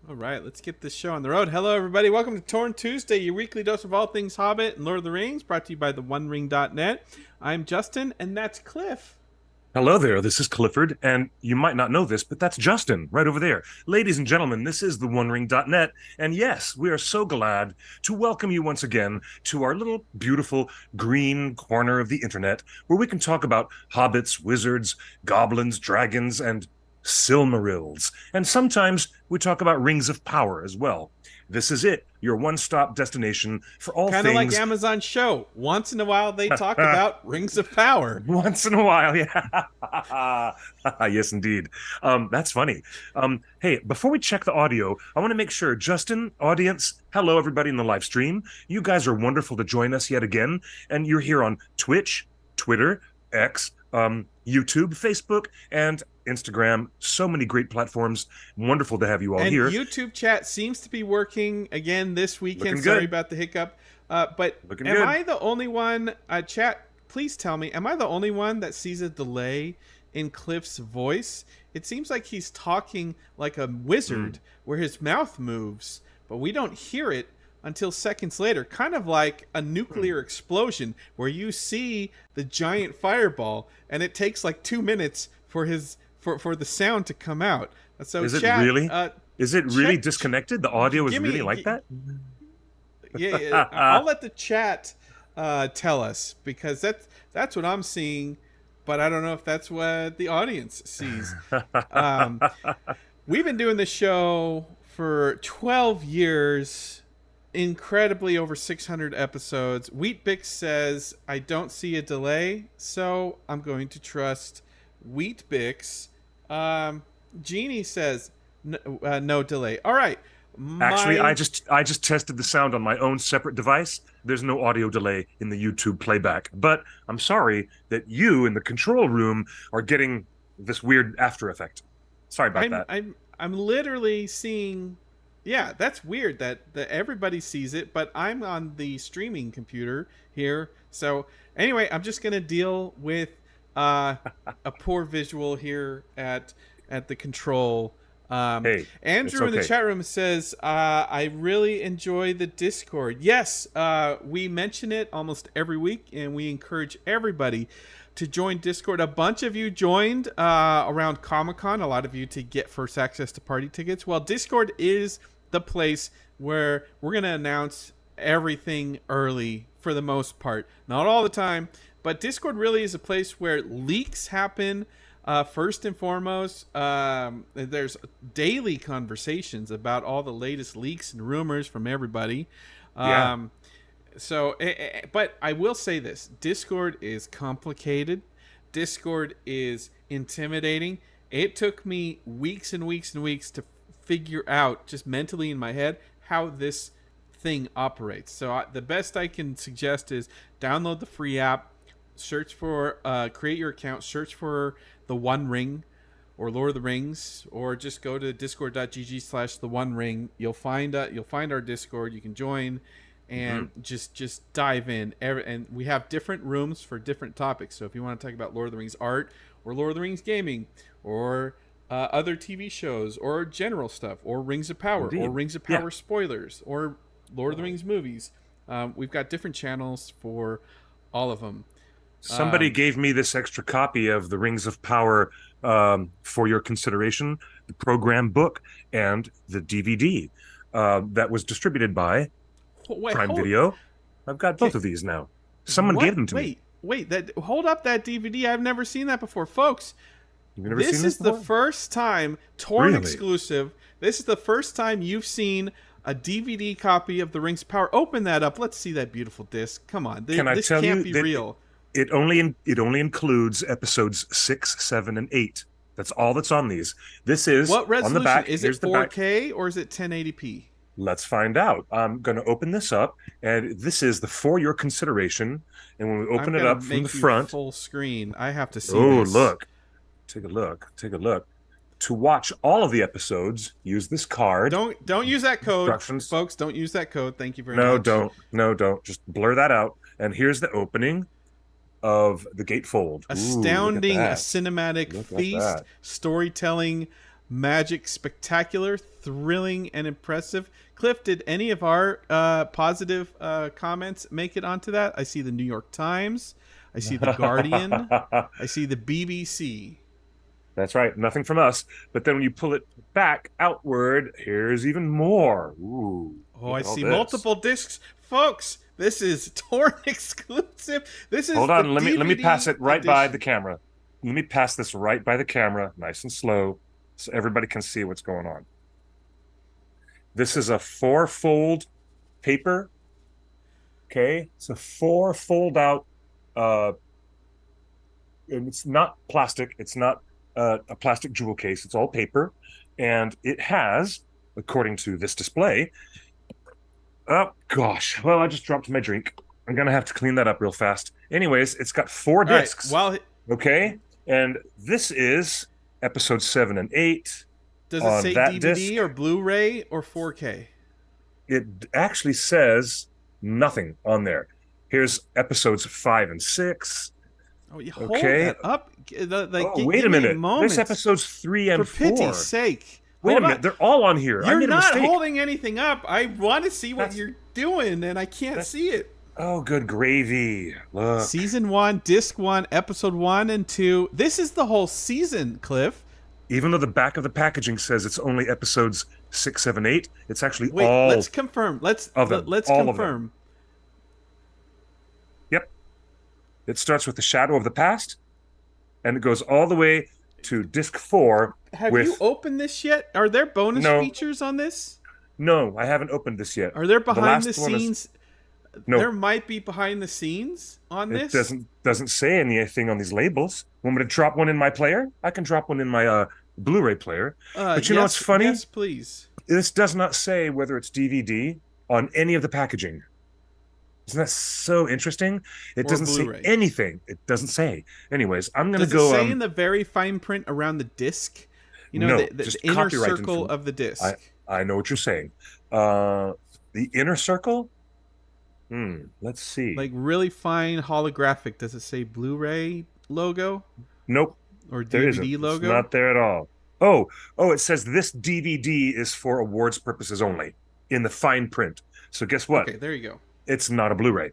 All right, let's get this show on the road. Hello, everybody. Welcome to Torn Tuesday, your weekly dose of all things Hobbit and Lord of the Rings, brought to you by theonering.net. I'm Justin, and that's Cliff. Hello there, this is Clifford, and you might not know this, but that's Justin right over there. Ladies and gentlemen, this is theonering.net, and yes, we are so glad to welcome you once again to our little beautiful green corner of the internet where we can talk about hobbits, wizards, goblins, dragons, and Silmarils. And sometimes we talk about rings of power as well. This is it, your one-stop destination for all Kind of like things. Amazon Show. Once in a while, they talk about Rings of Power. Once in a while, yeah. Yes, indeed. That's funny. Hey, before we check the audio, I want to make sure, Justin, audience, hello, everybody in the live stream. You guys are wonderful to join us yet again. And you're here on Twitch, Twitter, X, YouTube, Facebook, and Instagram. So many great platforms. Wonderful to have you all And here. YouTube chat seems to be working again this weekend. Looking Sorry good. about the hiccup. But Looking am good. I the only one, chat, please tell me, am I the only one that sees a delay in Cliff's voice? It seems like he's talking like a wizard where his mouth moves, but we don't hear it until seconds later, kind of like a nuclear explosion where you see the giant fireball and it takes like 2 minutes for the sound to come out. So Is it chat, really? Is it really check- disconnected? The audio is give me- really like that? yeah, I'll let the chat tell us, because that's what I'm seeing, but I don't know if that's what the audience sees. We've been doing this show for 12 years, incredibly over 600 episodes. Wheatbix says, I don't see a delay, so I'm going to trust Wheatbix. Jeannie says, no delay. All right. Actually, I just tested the sound on my own separate device. There's no audio delay in the YouTube playback. But I'm sorry that you in the control room are getting this weird after effect. Sorry about that. I'm literally seeing. Yeah, that's weird that everybody sees it, but I'm on the streaming computer here. So anyway, I'm just gonna deal with a poor visual here at the control. Hey, Andrew in the chat room says, I really enjoy the Discord. Yes, we mention it almost every week, and we encourage everybody to join Discord. A bunch of you joined around Comic-Con, a lot of you to get first access to party tickets. Well, Discord is the place where we're going to announce everything early for the most part. Not all the time, but Discord really is a place where leaks happen. First and foremost, there's daily conversations about all the latest leaks and rumors from everybody. Yeah. But I will say this. Discord is complicated. Discord is intimidating. It took me weeks and weeks and weeks to figure out, just mentally in my head, how this thing operates. So the best I can suggest is download the free app, search for, create your account, search for The One Ring or Lord of the Rings, or just go to discord.gg/The One Ring. You'll find our Discord. You can join and just dive in. And we have different rooms for different topics. So if you want to talk about Lord of the Rings art, or Lord of the Rings gaming, or other TV shows, or general stuff, or Rings of Power, Indeed. or Rings of Power spoilers, or Lord of the Rings movies, we've got different channels for all of them. Somebody gave me this extra copy of the Rings of Power for your consideration, the program book and the DVD that was distributed by Prime Video. I've got both of these now. Someone gave them to me. Wait, hold up that DVD. I've never seen that before. Folks, You've never seen this this is the before? first time, Torn Really? exclusive, this is the first time you've seen a DVD copy of the Rings of Power. Open that up. Let's see that beautiful disc. Come on. Can I This tell can't you be that real. It only includes episodes 6, 7, and 8. That's all that's on these. This is What resolution? on the back. Is Here's it the back. 4K or is it 1080p? Let's find out. I'm going to open this up, and this is the for your consideration. And when we open it up from the front, full screen. I have to see oh this. look, take a look. To watch all of the episodes, use this card. Don't use that code, Instructions. folks. Don't use that code. Thank you very No, much. don't. Just blur that out. And here's the opening of the gatefold. Astounding, Ooh, a look at that. cinematic Look at feast, that. storytelling, magic, spectacular, thrilling, and impressive. Cliff, did any of our positive comments make it onto that? I see the New York Times. I see the Guardian. I see the BBC. That's right. Nothing from us. But then when you pull it back outward, here's even more. Ooh. Oh, I see multiple discs. Folks, this is torn exclusive. This is Hold on, the let me DVD pass it right edition. by the camera. Let me pass this right by the camera, nice and slow, so everybody can see what's going on. This is a 4-fold paper. Okay, it's a 4-fold out. And it's not plastic. It's not a plastic jewel case. It's all paper, and it has, according to this display. Oh gosh! Well, I just dropped my drink. I'm gonna have to clean that up real fast. Anyways, it's got 4 discs. Right, okay, and this is episode 7 and 8. Does it say DVD disc, or Blu-ray or 4K? It actually says nothing on there. Here's episodes 5 and 6. Oh, you hold that up. Wait a minute. There's episodes 3 and 4. For pity's sake. Wait a minute. They're all on here. You're not holding anything up. I want to see what you're doing, and I can't see it. Oh, good gravy. Look. Season 1, Disc 1, Episode 1 and 2. This is the whole season, Cliff. Even though the back of the packaging says it's only episodes 6, 7, 8, it's actually all. Let's confirm. Let's confirm. Yep. It starts with the Shadow of the Past, and it goes all the way to Disc 4. Have you opened this yet? Are there bonus features on this? No, I haven't opened this yet. Are there behind the scenes? No. There might be behind the scenes on this. It doesn't say anything on these labels. Want me to drop one in my player? I can drop one in my Blu-ray player. But you know what's funny? Yes, please. This does not say whether it's DVD on any of the packaging. Isn't that so interesting? It doesn't say anything. It doesn't say. Anyways, I'm going to go... Does it say in the very fine print around the disc? You know, the inner circle of the disc. I know what you're saying. The inner circle? Let's see. Like really fine holographic. Does it say Blu-ray logo? Nope. Or DVD logo? It's not there at all. Oh, it says this DVD is for awards purposes only in the fine print. So guess what? Okay, there you go. It's not a Blu-ray.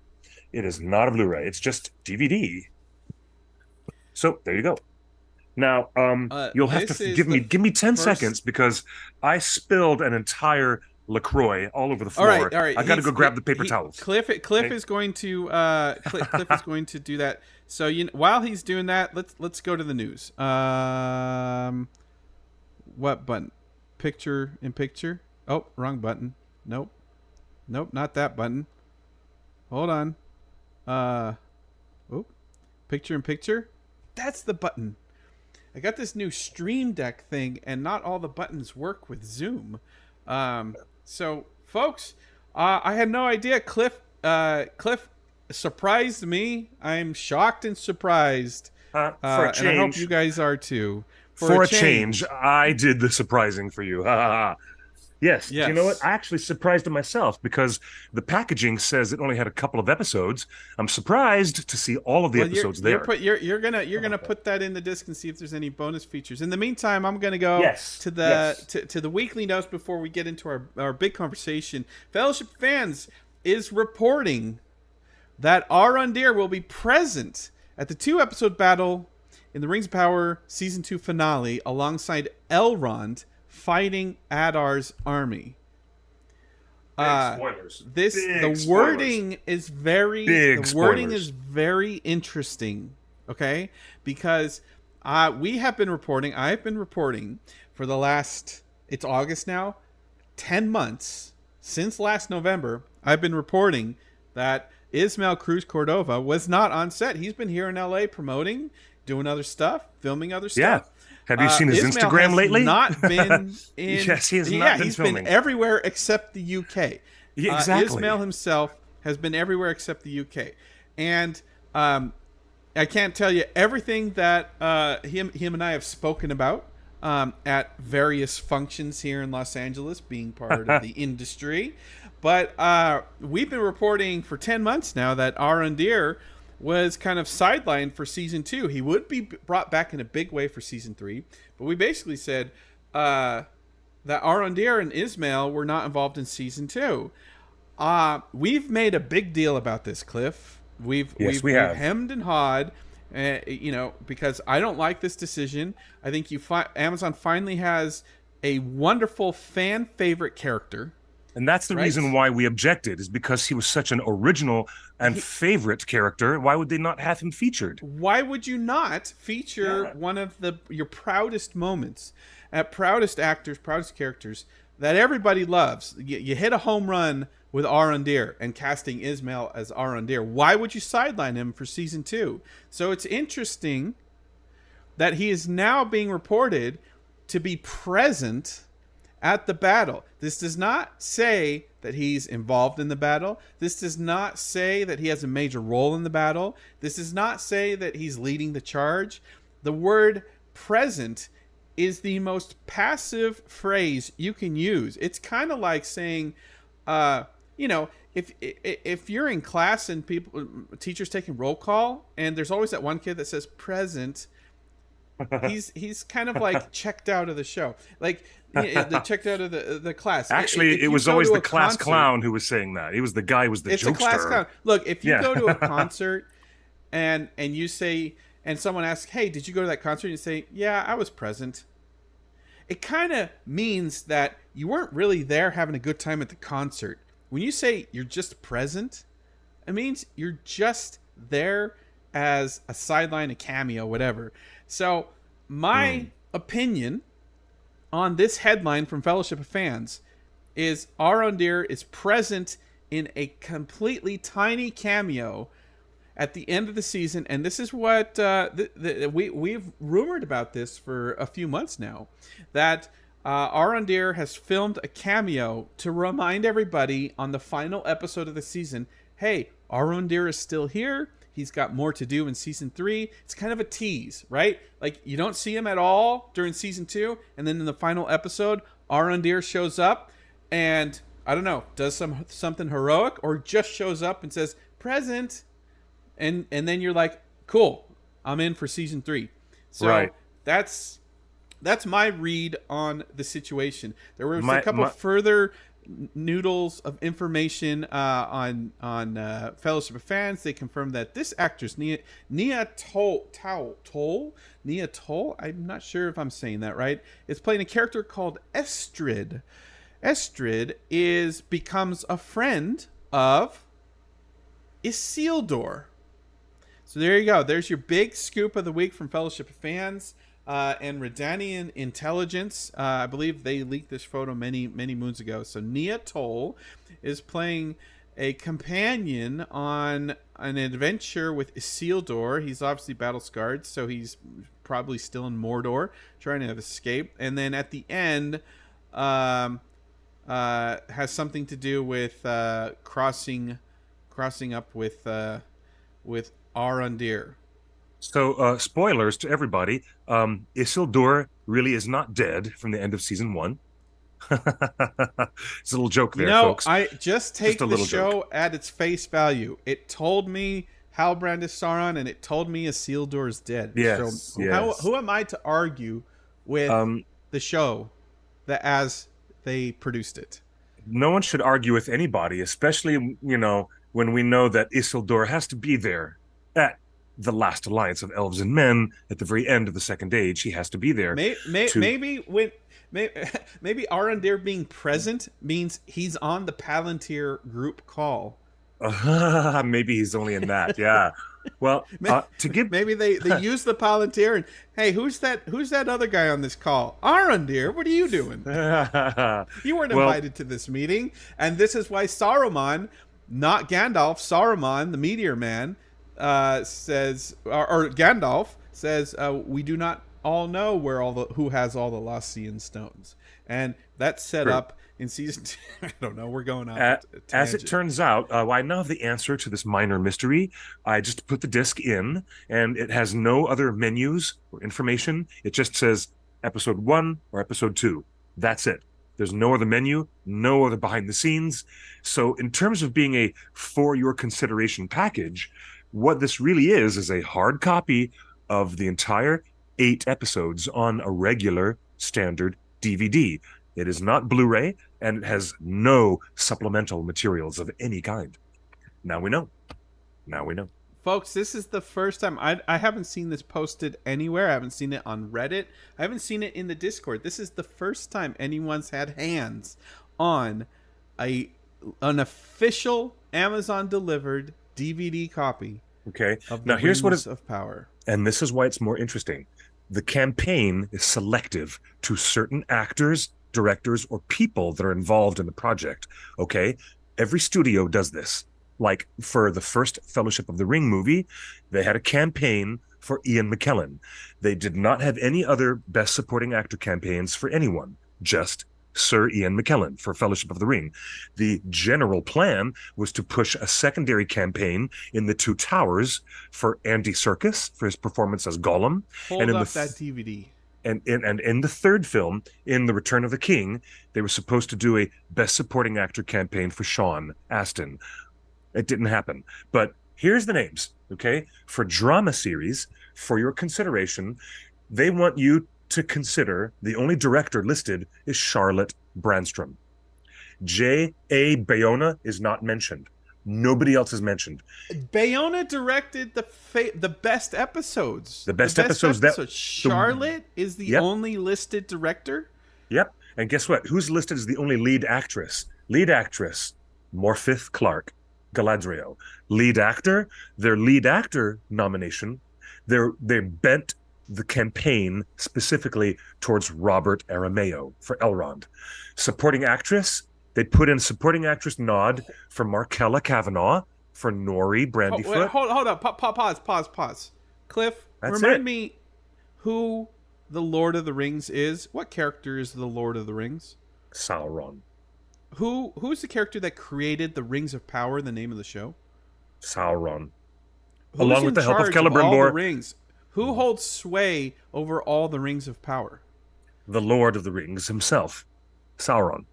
It is not a Blu-ray. It's just DVD. So there you go. Now, you'll have to give me 10 seconds because I spilled an entire LaCroix all over the floor. All right. I got to go grab the paper towels. Cliff is going to Cliff is going to do that. So while he's doing that, let's go to the news. What button? Picture in picture. Oh, wrong button. Nope, not that button. Hold on. Picture in picture. That's the button. I got this new Stream Deck thing, and not all the buttons work with Zoom. So, folks, I had no idea. Cliff surprised me. I'm shocked and surprised. For a change. And I hope you guys are too. For a change, I did the surprising for you. Yes. You know what? I actually surprised myself because the packaging says it only had a couple of episodes. I'm surprised to see all of the episodes there. You're gonna put that in the disc and see if there's any bonus features. In the meantime, I'm gonna go to the weekly notes before we get into our big conversation. Fellowship Fans is reporting that Arondir will be present at the 2-episode battle in the Rings of Power Season 2 finale alongside Elrond fighting Adar's army. Spoilers. The wording is very interesting. Okay, because I've been reporting for the last, it's August now, 10 months since last November. I've been reporting that Ismael Cruz Cordova was not on set. He's been here in LA promoting, doing other stuff, filming other stuff. Yeah. Have you seen his Ismael Instagram has lately? Not been in. Yes, he has not been he's filming. been everywhere except the UK. Yeah, exactly. Ismael himself has been everywhere except the UK, and I can't tell you everything that him and I have spoken about at various functions here in Los Angeles, being part of the industry. But we've been reporting for 10 months now that Arondir was kind of sidelined for Season 2. He would be brought back in a big way for Season 3, but we basically said uh, that Arondir and Ismail were not involved in season 2. We've made a big deal about this, Cliff. Yes, we We've have. hemmed and hawed, because I don't like this decision. I think Amazon finally has a wonderful fan favorite character, And that's the right? reason why we objected, is because he was such an original and He, favorite character. Why would they not have him featured? why would you not feature Yeah. one of your proudest moments, proudest actors, proudest characters that everybody loves? You hit a home run with Arondir and casting Ismail as Arondir. Why would you sideline him for season 2? So it's interesting that he is now being reported to be present at the battle. This does not say that he's involved in the battle. This does not say that he has a major role in the battle. This does not say that he's leading the charge. The word present is the most passive phrase you can use. It's kind of like saying, if you're in class and teachers taking roll call, and there's always that one kid that says present, he's kind of like checked out of the show, like checked out of the class. Actually, If it you was go always to the a class concert, clown who was saying that. He was the guy who was the it's a class jokester. clown. Look, if you Yeah. go to a concert and you say, and someone asks, "Hey, did you go to that concert?" and you say, "Yeah, I was present." It kind of means that you weren't really there having a good time at the concert. When you say you're just present, it means you're just there as a sideline, a cameo, whatever. So, my opinion on this headline from Fellowship of Fans is Arondir is present in a completely tiny cameo at the end of the season, and this is what we've rumored about this for a few months now, that Arondir has filmed a cameo to remind everybody on the final episode of the season, hey, Arondir is still here. He's got more to do in season 3. It's kind of a tease, right? Like, you don't see him at all during season 2, and then in the final episode, Arondir shows up and, I don't know, does something heroic, or just shows up and says, present. And then you're like, cool, I'm in for season 3. So Right. that's my read on the situation. There was a couple further noodles of information on Fellowship of Fans. They confirmed that this actress, Nia Toll, I'm not sure if I'm saying that right, is playing a character called Estrid. Estrid becomes a friend of Isildur. So there you go. There's your big scoop of the week from Fellowship of Fans and Redanian Intelligence. I believe they leaked this photo many moons ago. So Nia Toll is playing a companion on an adventure with Isildur. He's obviously battle scarred, so he's probably still in Mordor, trying to escape. And then at the end, has something to do with crossing up with Arondir. So, spoilers to everybody. Isildur really is not dead from the end of season 1. It's a little joke there, folks. I just take a the little show joke. at its face value. It told me Halbrand is Sauron, and it told me Isildur is dead. Yes, So yes. who am I to argue with the show that as they produced it? No one should argue with anybody, especially, when we know that Isildur has to be there at the last alliance of elves and men at the very end of the Second Age. He has to be there. Maybe Arondir being present means he's on the Palantir group call. Maybe he's only in that. Yeah. Well, maybe they use the Palantir and, hey, who's that other guy on this call? Arondir, what are you doing? You weren't invited to this meeting, and this is why Saruman, not Gandalf, Saruman, the Meteor Man, says, or Gandalf says, we do not all know who has all the Lostian stones, and that's set up in season 2. I don't know. We're going off. As it turns out, I now have the answer to this minor mystery. I just put the disc in, and it has no other menus or information. It just says episode 1 or episode 2. That's it. There's no other menu, no other behind the scenes. So in terms of being a for your consideration package, what this really is a hard copy of the entire 8 episodes on a regular standard DVD. It is not Blu-ray, and it has no supplemental materials of any kind. Now we know. Now we know. Folks, this is the first time I haven't seen this posted anywhere. I haven't seen it on Reddit. I haven't seen it in the Discord. This is the first time anyone's had hands on an official Amazon delivered DVD copy. Okay. Of the now here's what is of Power. And this is why it's more interesting. The campaign is selective to certain actors, directors, or people that are involved in the project. Okay. Every studio does this. Like for the first Fellowship of the Ring movie, they had a campaign for Ian McKellen. They did not have any other Best Supporting Actor campaigns for anyone, just Sir Ian McKellen for Fellowship of the Ring. The general plan was to push a secondary campaign in The Two Towers for Andy Serkis for his performance as Gollum. Hold up that DVD. And in the third film, in The Return of the King, they were supposed to do a Best Supporting Actor campaign for Sean Astin. It didn't happen. But here's the names, okay? For drama series, for your consideration, they want you to consider the only director listed is Charlotte Branstrom. J.A. Bayona is not mentioned. Nobody else is mentioned. Bayona directed the best episodes. The best episodes. Charlotte is the only listed director? Yep. And guess what? Who's listed as the only lead actress? Lead actress, Morfydd Clark, Galadriel. Lead actor, their lead actor nomination, they bent the campaign specifically towards Robert Aramayo for Elrond. Supporting actress, they put in supporting actress nod for Markella Kavanaugh for Nori Brandyfoot. Hold up. Pause. Cliff, remind me who the Lord of the Rings is. What character is the Lord of the Rings? Sauron. Who's the character that created the Rings of Power, the name of the show? Sauron. Along with the help of Celebrimbor. Rings? Who holds sway over all the Rings of Power? The Lord of the Rings himself, Sauron.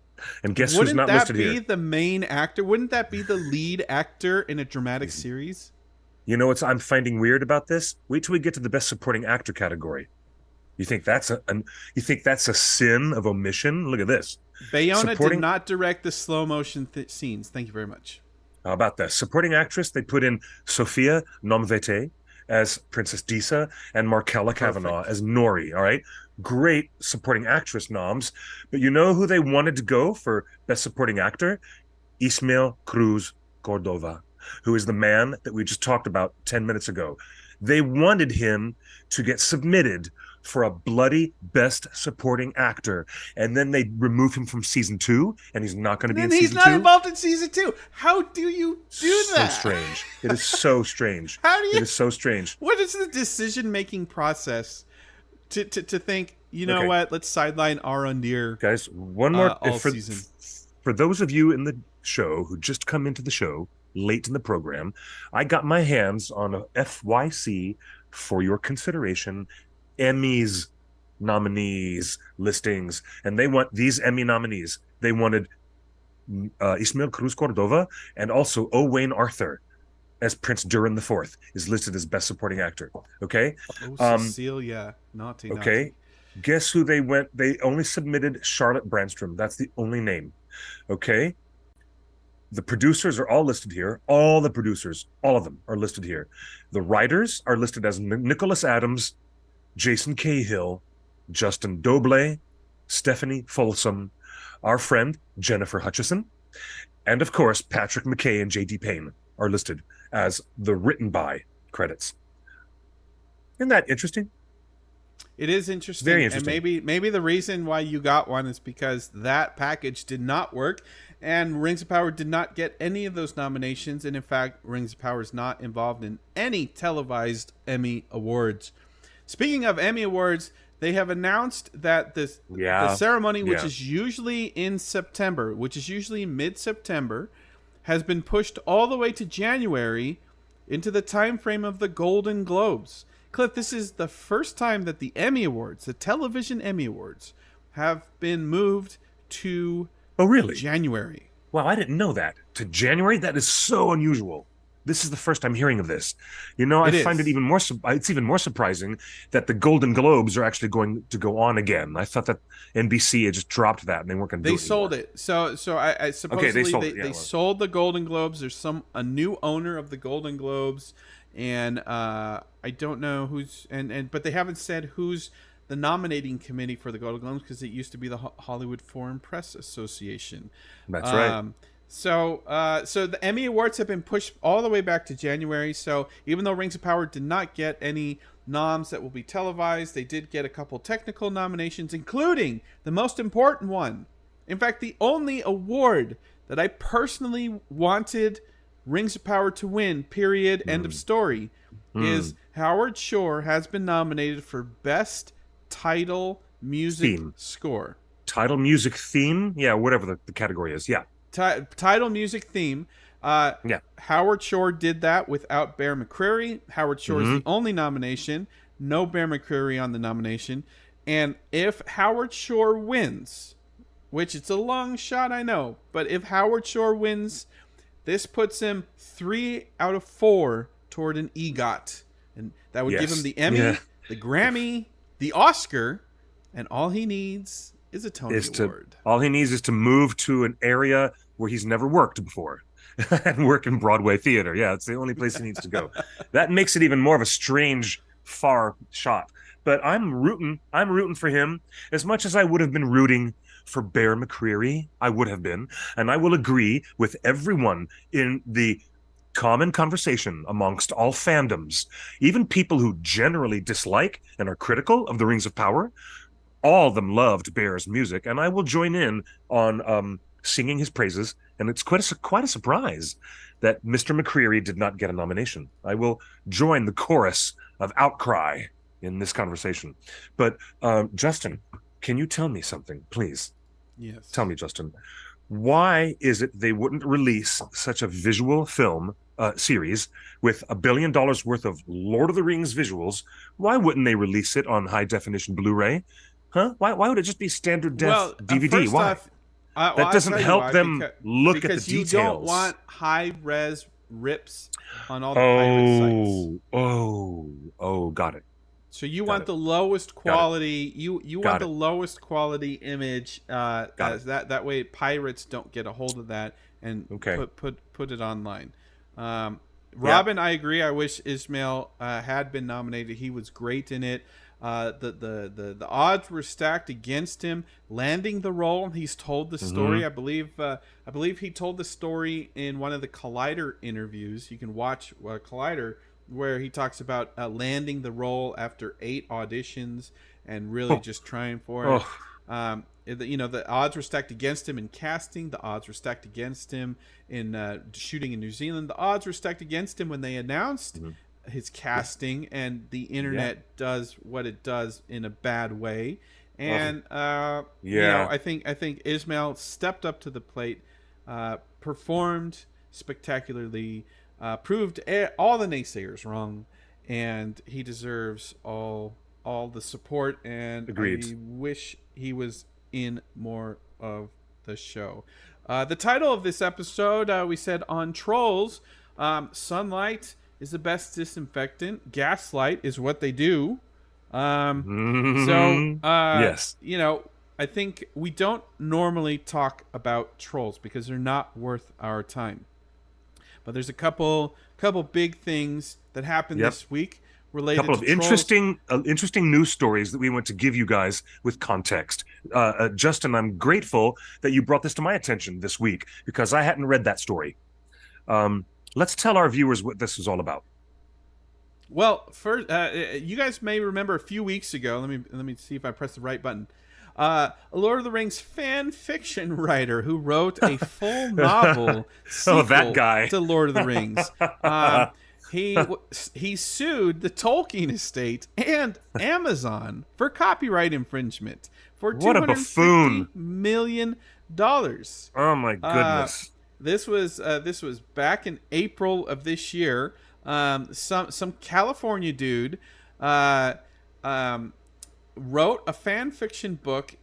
And guess who's not listed here? Wouldn't that be the main actor? Wouldn't that be the lead actor in a dramatic series? You know what I'm finding weird about this? Wait till we get to the Best Supporting Actor category. You think that's a sin of omission? Look at this. Bayona did not direct the slow motion scenes. Thank you very much. How about that? Supporting actress, they put in Sophia Nomvete as Princess Disa and Markella Kavanaugh as Nori, all right? Great supporting actress noms. But you know who they wanted to go for Best Supporting Actor? Ismael Cruz Cordova, who is the man that we just talked about 10 minutes ago. They wanted him to get submitted for a bloody Best Supporting Actor, and then they remove him from season 2, and he's not going to be in season 2. He's not involved in season 2. How do you do that? So strange. It is so strange. It is so strange. What is the decision-making process to think, you know what, let's sideline Arondir. Guys, one more season. For those of you in the show who just come into the show late in the program, I got my hands on a FYC for your consideration Emmys nominees listings, and they want these Emmy nominees. They wanted Ismael Cruz Cordova and also Owain Arthur as Prince Durin IV is listed as Best Supporting Actor. Okay. Cecilia, naughty. Okay. Guess who they went? They only submitted Charlotte Branstrom. That's the only name. Okay. The producers are all listed here. All the producers, all of them are listed here. The writers are listed as Nicholas Adams, Jason Cahill, Justin Doble, Stephanie Folsom, our friend Jennifer Hutchison, and of course Patrick McKay and J.D. Payne are listed as the written by credits. Isn't that interesting? It is interesting. Very interesting. And maybe the reason why you got one is because that package did not work, and Rings of Power did not get any of those nominations. And in fact, Rings of Power is not involved in any televised Emmy Awards. Speaking of Emmy Awards, they have announced that the ceremony, which is usually in September, which is usually mid-September, has been pushed all the way to January into the time frame of the Golden Globes. Cliff, this is the first time that the Emmy Awards, the television Emmy Awards, have been moved to January. Wow, I didn't know that. To January? That is so unusual. This is the first I'm hearing of this. You know, I It find it is. even more. It's even more surprising that the Golden Globes are actually going to go on again. I thought that NBC had just dropped that and they weren't going to do They it sold anymore. it. So I Okay, they supposedly sold it. Yeah, they well, sold the Golden Globes. There's a new owner of the Golden Globes, and I don't know who's but they haven't said who's the nominating committee for the Golden Globes because it used to be the Hollywood Foreign Press Association. that's right. Um, so the Emmy Awards have been pushed all the way back to January. So even though Rings of Power did not get any noms that will be televised, they did get a couple technical nominations, including the most important one. In fact, the only award that I personally wanted Rings of Power to win, period, end of Mm, story, is mm. Howard Shore has been nominated for Best Title Music Theme, Score. title, music, theme. Yeah, whatever the category is. Yeah, Title music theme. yeah. Howard Shore did that without Bear McCreary. Howard Shore is Hmm. the only nomination. No Bear McCreary on the nomination. And if Howard Shore wins, which it's a long shot, I know, but if Howard Shore wins, this puts him 3 out of 4 toward an EGOT. And that would give him Yes. the Yeah. Emmy, the Grammy, the Oscar, and all he needs is a Tony Is to Award. All he needs is to move to an area where he's never worked before and work in Broadway theater. Yeah, it's the only place he needs to go. That makes it even more of a strange, far shot. But I'm rooting for him as much as I would have been rooting for Bear McCreary. I would have been. And I will agree with everyone in the common conversation amongst all fandoms, even people who generally dislike and are critical of the Rings of Power. All of them loved Bear's music, and I will join in on singing his praises. And it's quite a surprise that Mr. McCreary did not get a nomination. I will join the chorus of outcry in this conversation. But Justin, can you tell me something, please? Tell Yes. me, Justin, why is it they wouldn't release such a visual film series with $1 billion worth of Lord of the Rings visuals? Why wouldn't they release it on high definition Blu-ray? Huh? Why would it just be standard def Well, DVD? first Why? off, That I'll doesn't tell you help why. them look at the Because you don't details. want high res rips on all the pirate sites. Oh, got it. So you Got want it. the lowest Got it. quality. You want Got the it. lowest quality image. Got it. As that way pirates don't get a hold of that and Okay. put it online. Um, Yeah. Robin, I agree. I wish Ismail had been nominated. He was great in it. The odds were stacked against him landing the role. He's told the story. Hmm. I believe he told the story in one of the Collider interviews. You can watch Collider where he talks about landing the role after 8 auditions and really Oh, just trying for it. oh, The odds were stacked against him in casting. The odds were stacked against him in shooting in New Zealand. The odds were stacked against him when they announced mhm. his casting, and the Yeah. internet does what it does in a bad way. Oh, And yeah. I think Ismail stepped up to the plate, performed spectacularly, proved all the naysayers wrong, and he deserves all the support. And Agreed. I wish he was in more of the show. The title of this episode, we said on Trolls, sunlight is the best disinfectant. Gaslight is what they do. So, Mhm. Yes. I think we don't normally talk about trolls because they're not worth our time. But there's a couple big things that happened Yep. this week A related couple to of trolls. interesting news stories that we want to give you guys with context. Justin, I'm grateful that you brought this to my attention this week because I hadn't read that story. Um, let's tell our viewers what this is all about. Well, first, you guys may remember a few weeks ago. Let me see if I press the right button. A Lord of the Rings fan fiction writer who wrote a full novel Oh, that sequel guy. to Lord of the Rings. Um, he sued the Tolkien estate and Amazon for copyright infringement for What a $250 buffoon. million dollars. Oh my Uh, goodness. this was back in April of this year. Some California dude uh, um, wrote a fan fiction book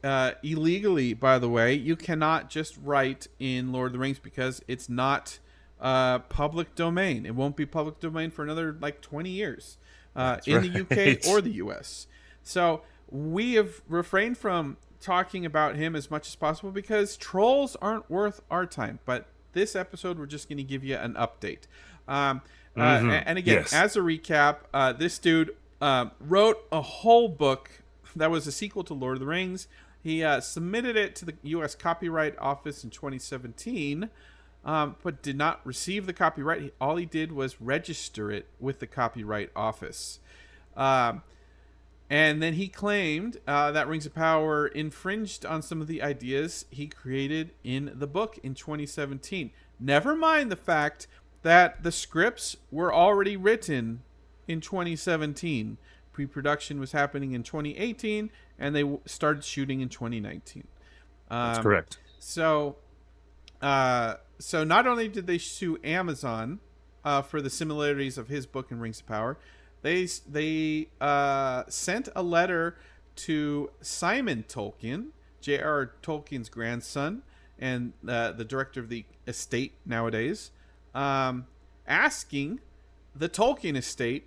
illegally. By the way, you cannot just write in Lord of the Rings because it's not public domain. It won't be public domain for another like 20 years in the UK right. or the US. So we have refrained from talking about him as much as possible because trolls aren't worth our time. But this episode, we're just going to give you an update. And again, Yes. as a recap, this dude wrote a whole book that was a sequel to Lord of the Rings. He submitted it to the U.S. Copyright Office in 2017, but did not receive the copyright. All he did was register it with the Copyright Office. And then he claimed that Rings of Power infringed on some of the ideas he created in the book in 2017. Never mind the fact that the scripts were already written in 2017. Pre-production was happening in 2018, and they started shooting in 2019. That's correct. So not only did they sue Amazon for the similarities of his book and Rings of Power, they sent a letter to Simon Tolkien, J.R.R. Tolkien's grandson, and the director of the estate nowadays, asking the Tolkien estate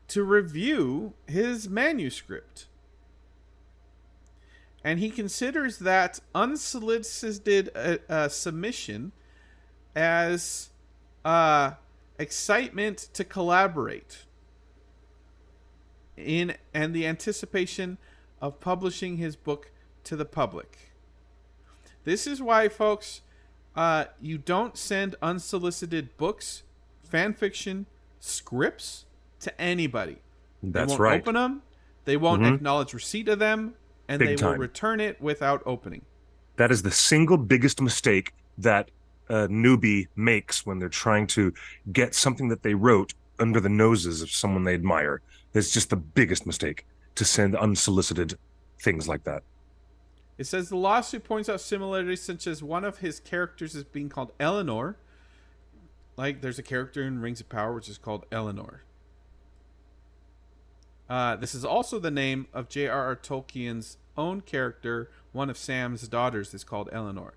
to review his manuscript. And he considers that unsolicited submission as excitement to collaborate in and the anticipation of publishing his book to the public. This is why, folks, you don't send unsolicited books, fan fiction, scripts to anybody. That's they won't right. open them. They won't acknowledge receipt of them, and Big they time. will return it without opening. That is the single biggest mistake that a newbie makes when they're trying to get something that they wrote under the noses of someone they admire. It's just the biggest mistake to send unsolicited things like that. It says the lawsuit points out similarities such as one of his characters is being called Eleanor. Like there's a character in Rings of Power which is called Eleanor. This is also the name of J.R.R. Tolkien's own character. One of Sam's daughters is called Eleanor.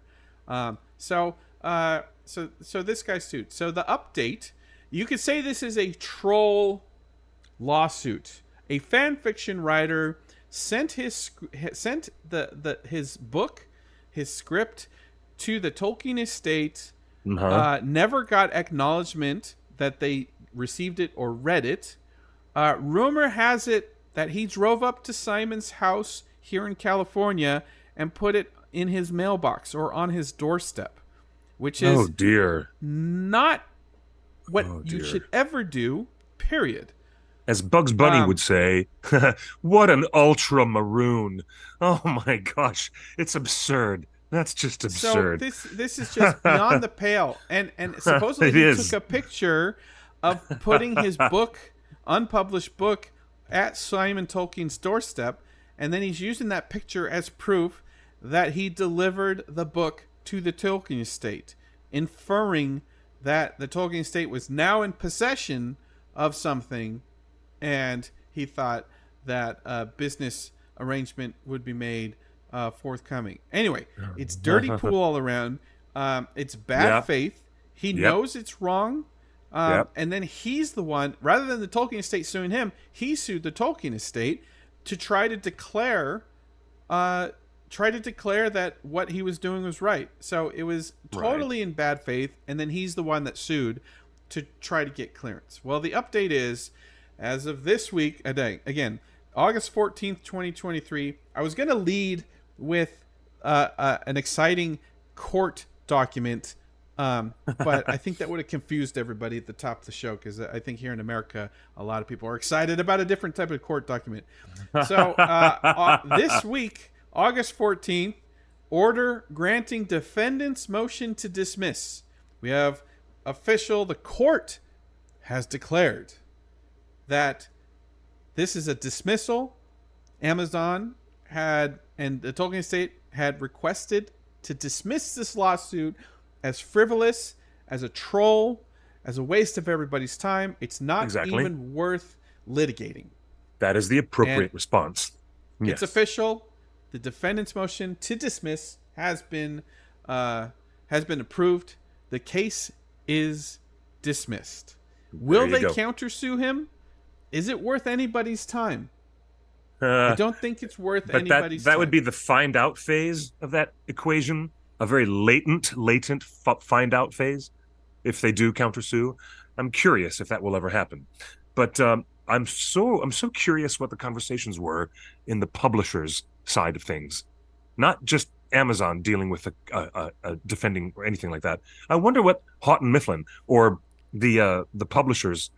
So this guy's sued. So the update, you could say this is a troll lawsuit. A fan fiction writer sent his book, his script, to the Tolkien estate. Never got acknowledgement that they received it or read it. Rumor has it that he drove up to Simon's house here in California and put it in his mailbox or on his doorstep, which is not what you should ever do, period. As Bugs Bunny would say, what an ultra-maroon. Oh my gosh, it's absurd. That's just absurd. So this is just beyond the pale. And supposedly he took a picture of putting his book, unpublished book, at Simon Tolkien's doorstep, and then he's using that picture as proof that he delivered the book to the Tolkien estate, inferring that the Tolkien estate was now in possession of something, and he thought that a business arrangement would be made forthcoming. Anyway, it's dirty pool all around. It's bad faith. He knows it's wrong. And then he's the one, rather than the Tolkien estate suing him, he sued the Tolkien estate to try to declare that what he was doing was right. So it was totally in bad faith, and then he's the one that sued to try to get clearance. Well, the update is, as of this week, again, August 14th, 2023, I was going to lead with an exciting court document, but I think that would have confused everybody at the top of the show, because I think here in America, a lot of people are excited about a different type of court document. So this week, August 14th, order granting defendant's motion to dismiss. We have the court has declared that this is a dismissal. Amazon and the Tolkien estate had requested to dismiss this lawsuit as frivolous, as a troll, as a waste of everybody's time. It's not even worth litigating. That is the appropriate response. It's official. The defendant's motion to dismiss has been approved. The case is dismissed. There Will you they go. countersue him? Is it worth anybody's time? I Uh, don't think it's worth but that anybody's that would time. be the find out phase of that equation, a very latent find out phase. If they do countersue, I'm curious if that will ever happen. But I'm so curious what the conversations were in the publishers side of things, not just Amazon dealing with a defending or anything like that. I wonder what Houghton Mifflin or the publishers,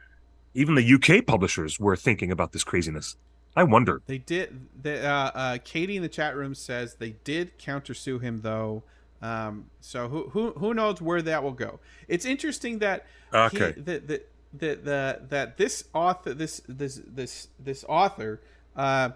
even the UK publishers, were thinking about this craziness. I wonder. They did. Katie in the chat room says they did countersue him though. So who knows where that will go? It's interesting that he Okay. that this author this author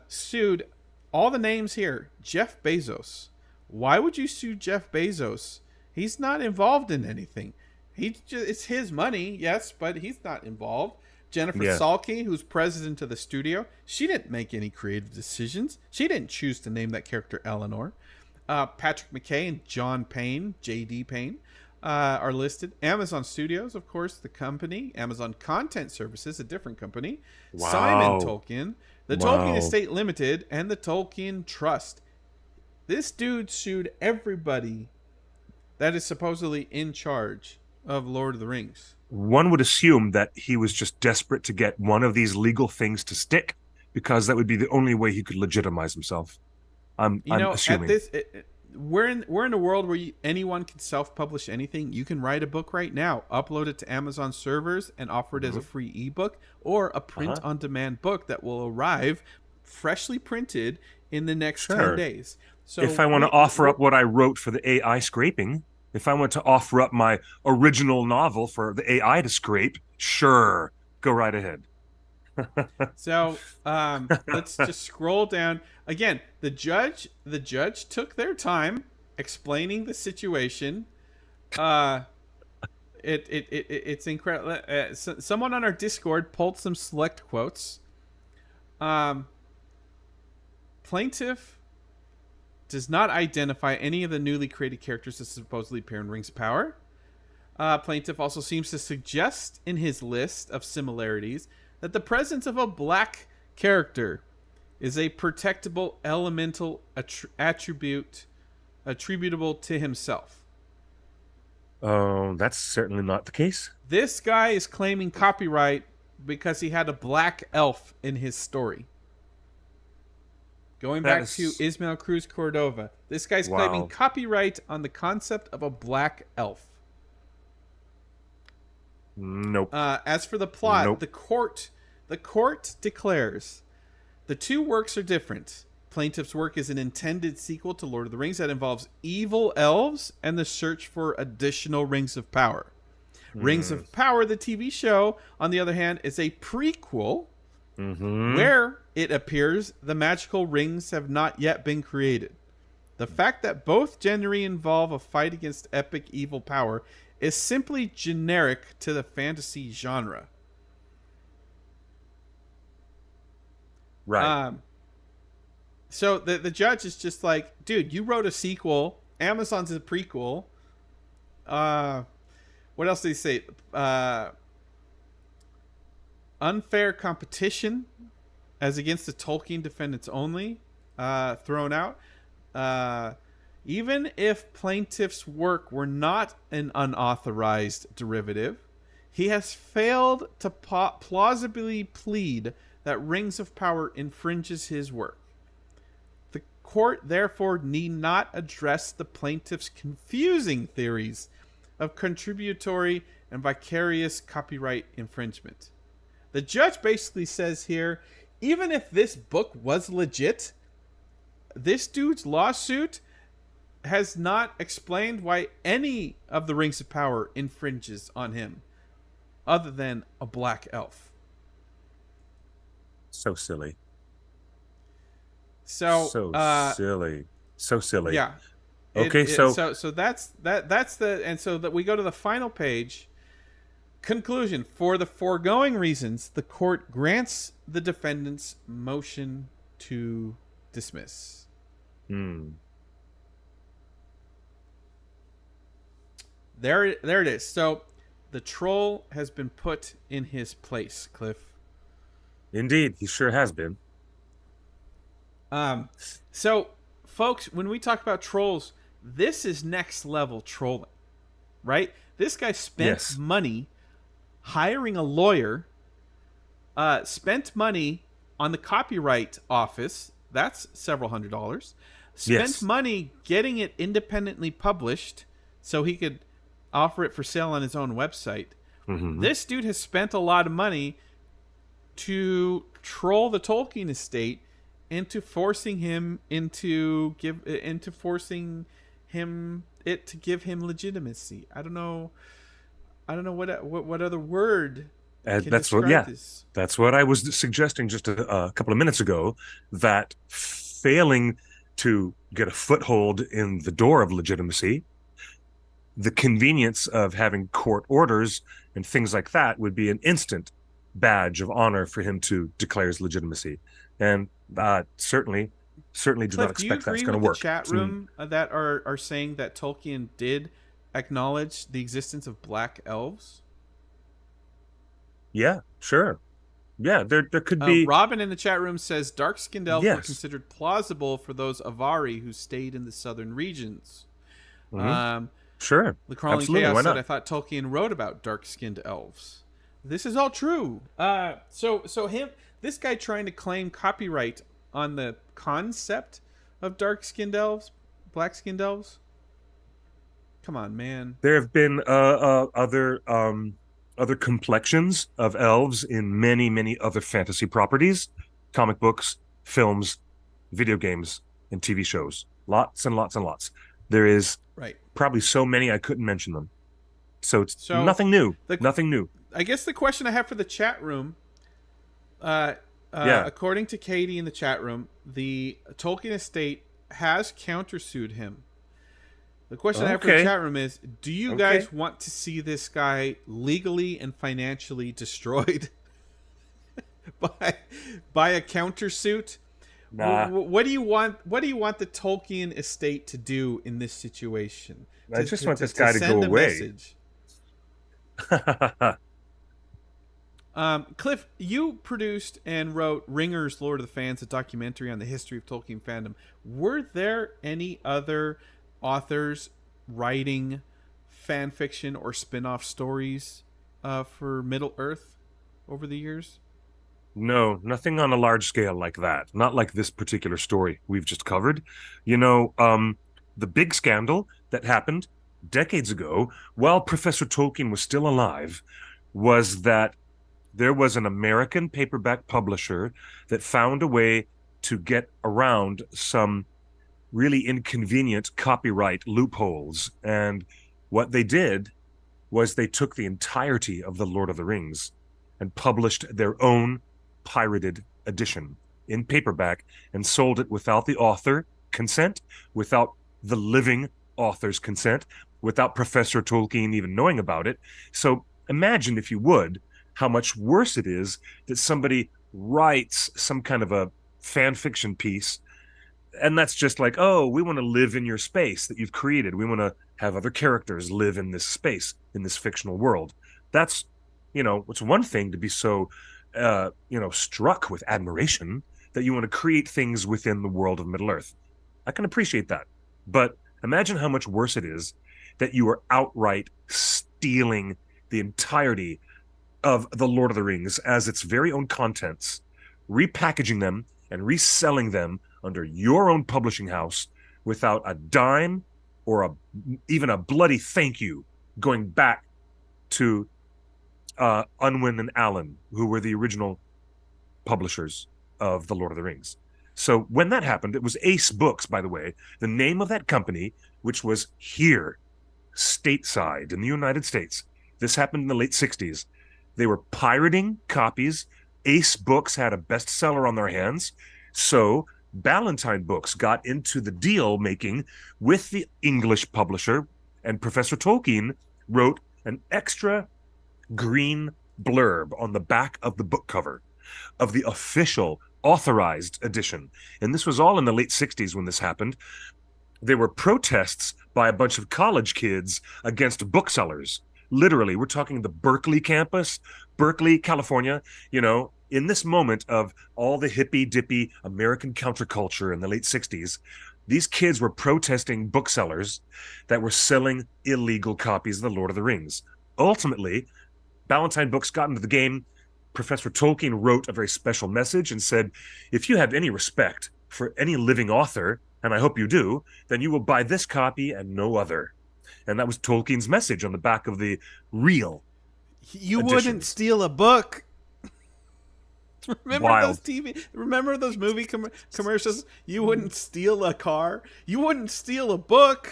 sued all the names here. Jeff Bezos. Why would you sue Jeff Bezos? He's not involved in anything. It's his money, yes, but he's not involved. Jennifer Yeah. Salke, who's president of the studio, she didn't make any creative decisions. She didn't choose to name that character Eleanor. Patrick McKay and John Payne, J.D. Payne, are listed. Amazon Studios, of course, the company. Amazon Content Services, a different company. Simon Wow. Tolkien, the Tolkien Wow. Estate Limited, and the Tolkien Trust. This dude sued everybody that is supposedly in charge of Lord of the Rings. One would assume that he was just desperate to get one of these legal things to stick because that would be the only way he could legitimize himself. I'm At assuming. this, we're in a world where anyone can self-publish anything. You can write a book right now, upload it to Amazon servers, and offer it as a free ebook or a print-on-demand book that will arrive freshly printed in the next 10 Sure. days. So If I want to offer up what I wrote for the AI scraping, if I want to offer up my original novel for the AI to scrape, sure, go right ahead. So let's just scroll down again. The judge took their time explaining the situation. It's incredible. Someone on our Discord pulled some select quotes. Plaintiff does not identify any of the newly created characters that supposedly appear in Rings of Power. Plaintiff also seems to suggest in his list of similarities that the presence of a black character is a protectable elemental attribute attributable to himself. Oh, that's certainly not the case. This guy is claiming copyright because he had a black elf in his story. Going back to Ismael Cruz Cordova, this guy's claiming copyright on the concept of a black elf. Nope. As for the plot, the court declares the two works are different. Plaintiff's work is an intended sequel to Lord of the Rings that involves evil elves and the search for additional rings of power. Rings of Power, the TV show, on the other hand, is a prequel where it appears the magical rings have not yet been created. The fact that both generally involve a fight against epic evil power is simply generic to the fantasy genre. Right. So the judge is just like, dude, you wrote a sequel. Amazon's a prequel. What else did he say? Unfair competition as against the Tolkien defendants only, thrown out. Even if plaintiff's work were not an unauthorized derivative, he has failed to plausibly plead that Rings of Power infringes his work. The court therefore need not address the plaintiff's confusing theories of contributory and vicarious copyright infringement. The judge basically says here, even if this book was legit, this dude's lawsuit has not explained why any of the Rings of Power infringes on him, other than a black elf. So silly. So silly. So silly. Yeah. Okay, so that's the, and so that we go to the final page. Conclusion: for the foregoing reasons, the court grants the defendant's motion to dismiss. There it is. So The troll has been put in his place, Cliff. Indeed, he sure has been. Um, so, folks, when we talk about trolls, this is next level trolling, right? This guy spent Yes. money hiring a lawyer, spent money on the copyright office. That's several $100s. Spent Yes. money getting it independently published so he could offer it for sale on his own website. Mm-hmm. This dude has spent a lot of money to troll the Tolkien estate into forcing him into forcing him it to give him legitimacy. I don't know what other word And can that's what, describe yeah, this. that's what I was suggesting just a couple of minutes ago, that failing to get a foothold in the door of legitimacy, the convenience of having court orders and things like that would be an instant badge of honor for him to declare his legitimacy. And certainly do not Cliff, do you expect that's agree going with to the work. chat room that are saying that Tolkien did acknowledge the existence of black elves? Yeah, sure. Yeah, there could be. Robin in the chat room says dark-skinned elves were Yes. considered plausible for those Avari who stayed in the southern regions. Hmm. Um, Sure. the Crawling Absolutely. Chaos Why said, not? "I thought Tolkien wrote about dark-skinned elves." This is all true. This guy trying to claim copyright on the concept of dark-skinned elves, black-skinned elves. Come on, man. There have been other complexions of elves in many other fantasy properties, comic books, films, video games, and TV shows. Lots and lots and lots. There is Right. probably so many I couldn't mention them. So it's So nothing new. the Nothing new. I guess the question I have for the chat room, Yeah. according to Katie in the chat room, the Tolkien estate has countersued him. The question I have for the Okay. chat room is: do you Okay. guys want to see this guy legally and financially destroyed by a countersuit? Nah. What do you want? What do you want the Tolkien estate to do in this situation? I just want this guy to send go a away. message. Cliff, you produced and wrote Ringer's Lord of the Fans, a documentary on the history of Tolkien fandom. Were there any other authors writing fan fiction or spin-off stories for Middle Earth over the years? No, nothing on a large scale like that. Not like this particular story we've just covered. The big scandal that happened decades ago, while Professor Tolkien was still alive, was that there was an American paperback publisher that found a way to get around some really inconvenient copyright loopholes. And what they did was they took the entirety of The Lord of the Rings and published their own pirated edition in paperback and sold it without the author consent, without the living author's consent, without Professor Tolkien even knowing about it. So imagine, if you would, how much worse it is that somebody writes some kind of a fan fiction piece, and that's just like, oh, we want to live in your space that you've created. We want to have other characters live in this space, in this fictional world. That's, it's one thing to be so struck with admiration that you want to create things within the world of Middle-earth. I can appreciate that. But imagine how much worse it is that you are outright stealing the entirety of The Lord of the Rings as its very own contents, repackaging them and reselling them under your own publishing house without a dime or even a bloody thank you going back to Unwin and Allen, who were the original publishers of The Lord of the Rings. So when that happened, it was Ace Books, by the way, the name of that company, which was here, stateside in the United States. This happened in the late 60s. They were pirating copies. Ace Books had a bestseller on their hands. So Ballantine Books got into the deal making with the English publisher, and Professor Tolkien wrote an extra green blurb on the back of the book cover of the official authorized edition. And this was all in the late 60s when this happened. There were protests by a bunch of college kids against booksellers Literally, we're talking the Berkeley campus, Berkeley, California, in this moment of all the hippy dippy American counterculture in the late 60s, these kids were protesting booksellers that were selling illegal copies of The Lord of the Rings. Ultimately, Ballantine Books got into the game. Professor Tolkien wrote a very special message and said, if you have any respect for any living author, and I hope you do, then you will buy this copy and no other. And that was Tolkien's message on the back of the real You editions. wouldn't steal a book. Remember Wild. those TV? Remember those movie commercials? You wouldn't steal a car. You wouldn't steal a book.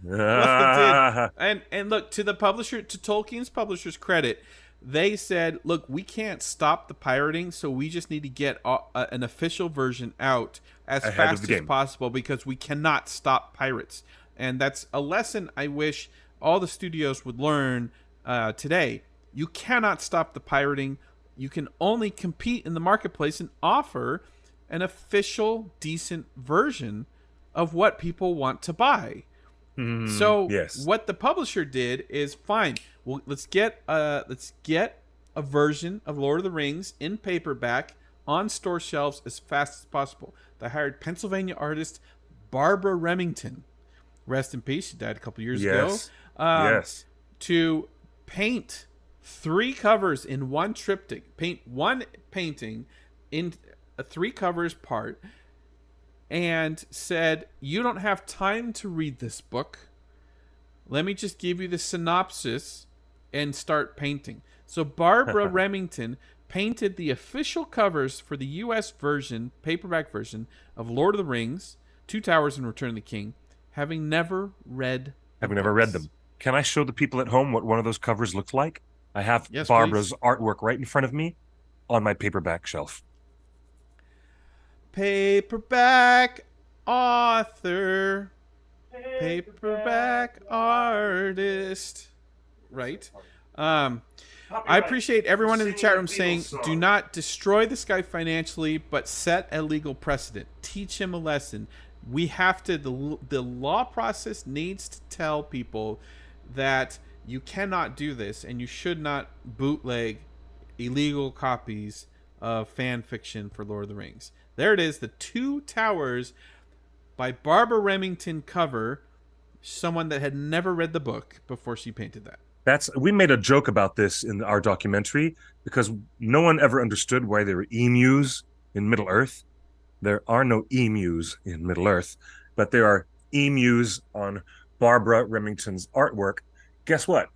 Well, it did. And look, to the publisher, to Tolkien's publisher's credit, they said, "Look, we can't stop the pirating, so we just need to get an official version out as fast as possible because we cannot stop pirates." And that's a lesson I wish all the studios would learn today. You cannot stop the pirating. You can only compete in the marketplace and offer an official, decent version of what people want to buy. So yes. What the publisher did is, fine. Well, let's get a version of Lord of the Rings in paperback on store shelves as fast as possible. They hired Pennsylvania artist Barbara Remington. Rest in peace. She died a couple years ago. Yes. To paint 3 covers in one triptych, paint one painting in 3 covers part, and said, you don't have time to read this book. Let me just give you the synopsis and start painting. So Barbara Remington painted the official covers for the U.S. version, paperback version, of Lord of the Rings, Two Towers and Return of the King, having never read them. Can I show the people at home what one of those covers looks like? I have Barbara's artwork right in front of me on my paperback shelf. Paperback author, paperback artist, right? I appreciate everyone in the chat room saying, do not destroy this guy financially, but set a legal precedent. Teach him a lesson. We have to, the law process needs to tell people that you cannot do this, and you should not bootleg illegal copies of fan fiction for Lord of the Rings. There it is, the Two Towers by Barbara Remington cover, someone that had never read the book before she painted that. We made a joke about this in our documentary because no one ever understood why there were emus in Middle Earth. There are no emus in Middle Earth, but there are emus on Barbara Remington's artwork. Guess what?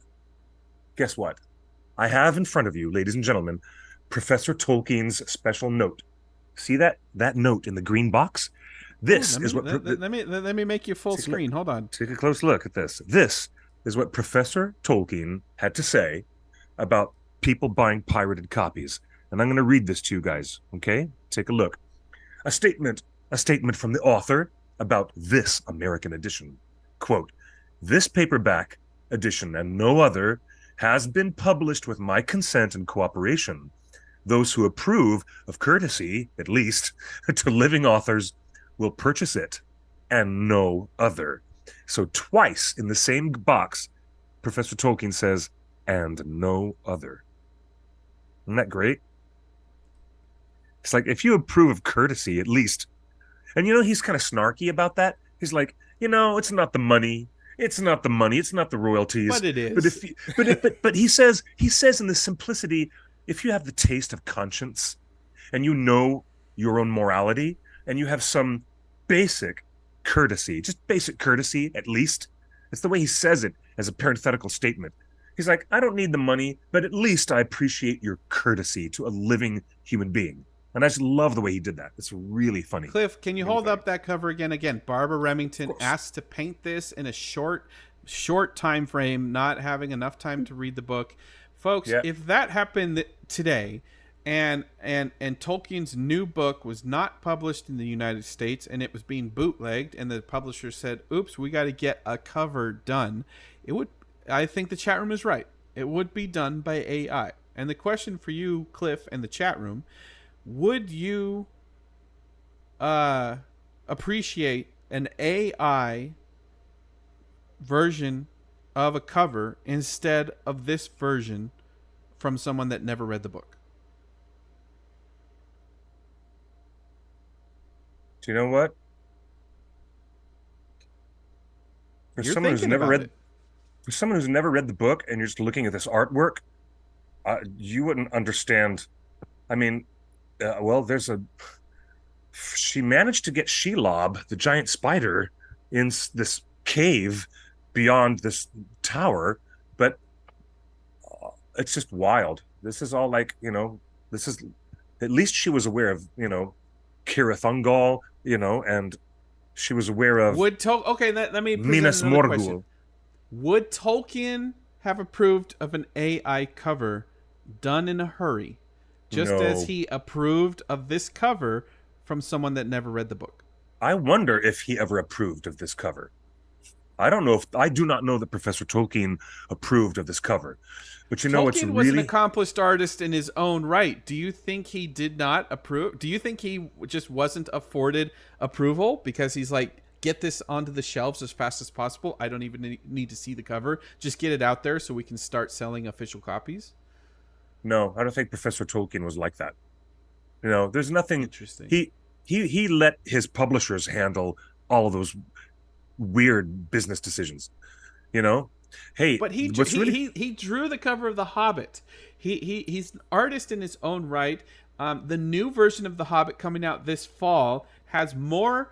I have in front of you, ladies and gentlemen, Professor Tolkien's special note. See that note in the green box? Let me make you full screen. Hold on. Take a close look at this. This is what Professor Tolkien had to say about people buying pirated copies. And I'm going to read this to you guys, okay? Take a look. A statement from the author about this American edition. Quote, this paperback edition and no other has been published with my consent and cooperation. Those who approve of courtesy, at least, to living authors will purchase it and no other. So twice in the same box, Professor Tolkien says, and no other. Isn't that great? It's like, if you approve of courtesy, at least. And he's kind of snarky about that. He's like, it's not the money. It's not the money. It's not the royalties. But it is. But he says in the simplicity, if you have the taste of conscience and you know your own morality and you have some basic courtesy, just basic courtesy, at least, it's the way he says it as a parenthetical statement. He's like, I don't need the money, but at least I appreciate your courtesy to a living human being. And I just love the way he did that. It's really funny. Cliff, can you hold up that cover again? Again, Barbara Remington asked to paint this in a short time frame, not having enough time to read the book. Folks, if that happened today and Tolkien's new book was not published in the United States and it was being bootlegged and the publisher said, oops, we got to get a cover done, I think the chat room is right. It would be done by AI. And the question for you, Cliff, and the chat room, would you appreciate an AI version of a cover instead of this version from someone that never read the book? Do you know what? For You're someone who's thinking never about read it. for someone who's never read the book and you're just looking at this artwork, you wouldn't understand. I mean, well, there's a she managed to get Shelob, the giant spider, in this cave beyond this tower, but it's just wild. This is all like, this is at least she was aware of, Kira Thungal, and she was aware of Okay, let me present Minas another question. Morgul. Would Tolkien have approved of an AI cover done in a hurry, just as No. he approved of this cover from someone that never read the book? I wonder if he ever approved of this cover. I do not know that Professor Tolkien approved of this cover. But what's Tolkien was an really accomplished artist in his own right. Do you think he did not approve? Do you think he just wasn't afforded approval because he's like, get this onto the shelves as fast as possible? I don't even need to see the cover. Just get it out there so we can start selling official copies. No, I don't think Professor Tolkien was like that. There's nothing. Interesting. He let his publishers handle all of those weird business decisions. Hey, But what's really he drew the cover of The Hobbit. He's an artist in his own right. The new version of The Hobbit coming out this fall has more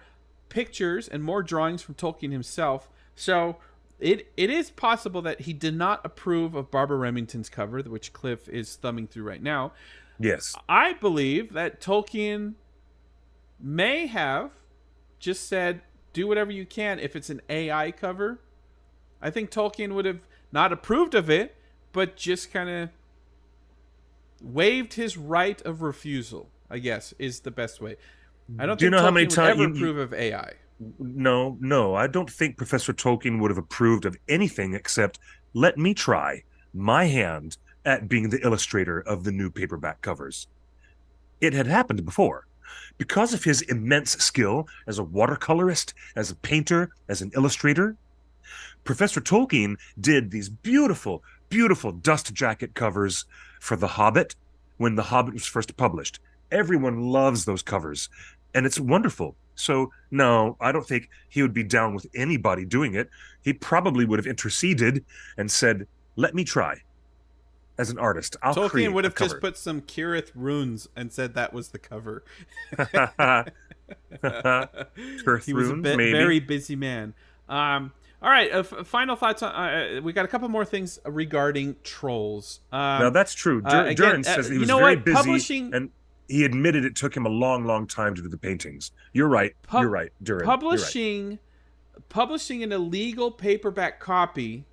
pictures and more drawings from Tolkien himself. So it is possible that he did not approve of Barbara Remington's cover, which Cliff is thumbing through right now. yes. I believe that Tolkien may have just said, do whatever you can if it's an AI cover. I think Tolkien would have not approved of it, but just kind of waived his right of refusal, I guess, is the best way. I don't Do you think know how Tolkien many would times ever approve of AI. No, I don't think Professor Tolkien would have approved of anything except let me try my hand at being the illustrator of the new paperback covers. It had happened before. Because of his immense skill as a watercolorist, as a painter, as an illustrator, Professor Tolkien did these beautiful, beautiful dust jacket covers for The Hobbit when The Hobbit was first published. Everyone loves those covers, and it's wonderful. So, no, I don't think he would be down with anybody doing it. He probably would have interceded and said, let me try. As an artist, I'll create Tolkien would a have cover. just put some Kirith runes and said that was the cover. He was a very busy man. All right, final thoughts on. We got a couple more things regarding trolls. Now that's true. Durin says he was very busy, and he admitted it took him a long, long time to do the paintings. You're right. You're right, Durin. Publishing an illegal paperback copy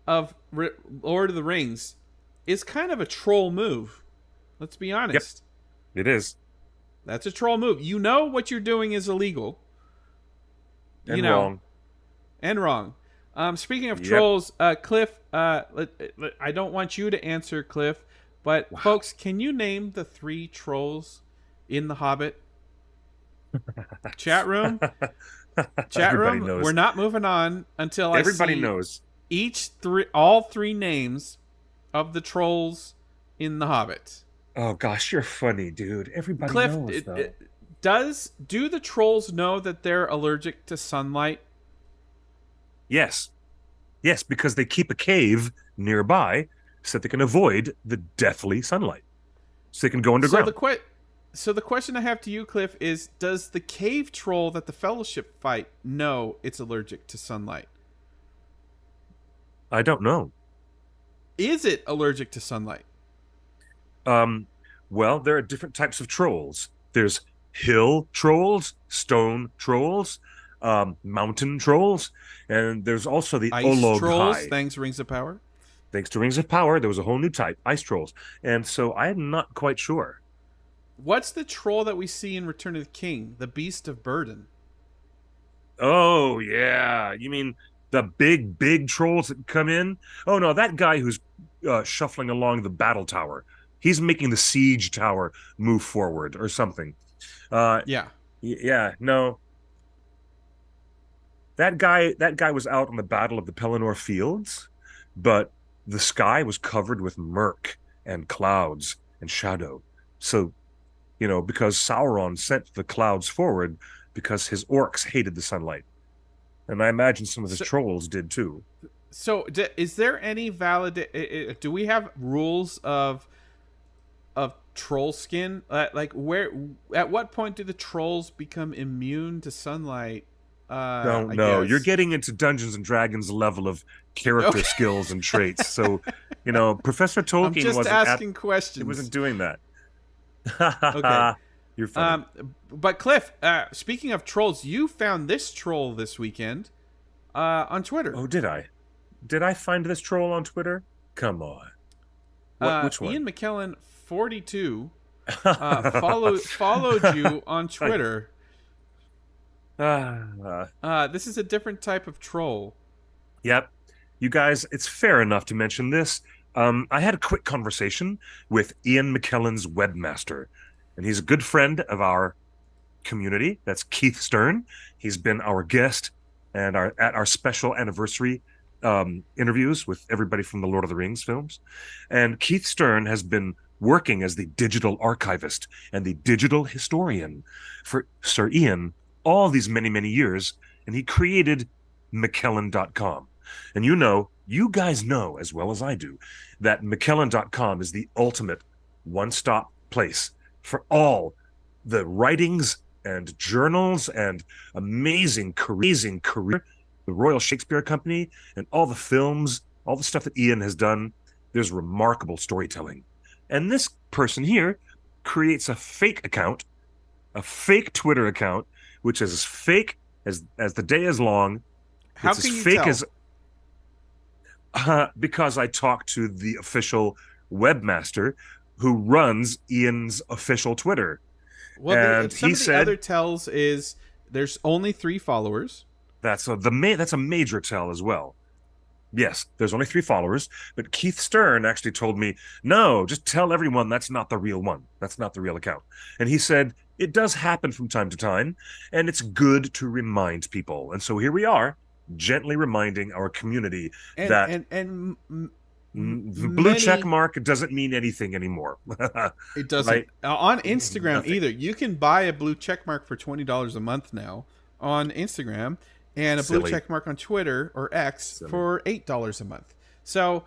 of Lord of the Rings is kind of a troll move. Let's be honest. Yep, it is. That's a troll move. You know what you're doing is illegal. And wrong. And wrong. Speaking of trolls, Cliff, I don't want you to answer, Cliff, but folks, can you name the 3 trolls in The Hobbit? Chat room? Everybody knows. We're not moving on until Everybody knows. All 3 names of the trolls in The Hobbit. Oh gosh, you're funny, dude. Everybody Cliff, knows. Do the trolls know that they're allergic to sunlight? Yes, because they keep a cave nearby so that they can avoid the deathly sunlight, so they can go underground. So the question I have to you, Cliff, is: does the cave troll that the Fellowship fight know it's allergic to sunlight? I don't know. Is it allergic to sunlight? Well, there are different types of trolls. There's hill trolls, stone trolls, mountain trolls, and there's also the ice Olog trolls. High. Thanks, Rings of Power. Thanks to Rings of Power, there was a whole new type, ice trolls, and so I'm not quite sure. What's the troll that we see in Return of the King? The Beast of Burden. Oh yeah, you mean the big trolls that come in? Oh no, that guy who's shuffling along the battle tower. He's making the siege tower move forward or something. Yeah. Yeah, no. That guy was out on the Battle of the Pelennor Fields, but the sky was covered with murk and clouds and shadow. So, because Sauron sent the clouds forward because his orcs hated the sunlight. And I imagine some of his So, trolls did too. is there any valid? Do we have rules of troll skin? Like, where? At what point do the trolls become immune to sunlight? Don't I know. You're guess. getting into Dungeons and Dragons level of character Okay. skills and traits. So, Professor I'm Tolkien just asking he questions. wasn't doing that. Okay. You're funny. Um, but Cliff, speaking of trolls, you found this troll this weekend on Twitter. Oh, did I? Did I find this troll on Twitter? Come on. Which one? Ian McKellen 42 followed you on Twitter. Ah, This is a different type of troll. yep. You guys, it's fair enough to mention this. I had a quick conversation with Ian McKellen's webmaster, and he's a good friend of our community. That's Keith Stern. He's been our guest and at our special anniversary interviews with everybody from the Lord of the Rings films. And Keith Stern has been working as the digital archivist and the digital historian for Sir Ian all these many, many years. And he created McKellen.com. And you guys know as well as I do that McKellen.com is the ultimate one-stop place for all the writings and journals and amazing career, the Royal Shakespeare Company, and all the films, all the stuff that Ian has done. There's remarkable storytelling. And this person here creates a fake account, a fake Twitter account, which is as fake as the day is long. How It's can as you fake tell? as because I talked to the official webmaster who runs Ian's official Twitter. Well, And some he of the said other tells is there's only 3 followers. that's a major tell as well. Yes, there's only 3 followers, but Keith Stern actually told me, no, just tell everyone that's not the real one. That's not the real account. And he said, it does happen from time to time, and it's good to remind people. And so here we are, gently reminding our community And that the blue check many mark doesn't mean anything anymore. it doesn't Right? on Instagram Nothing. either. You can buy a blue check mark for $20 a month now on Instagram, and a blue Silly. check mark on Twitter or X Silly. for $8 a month. So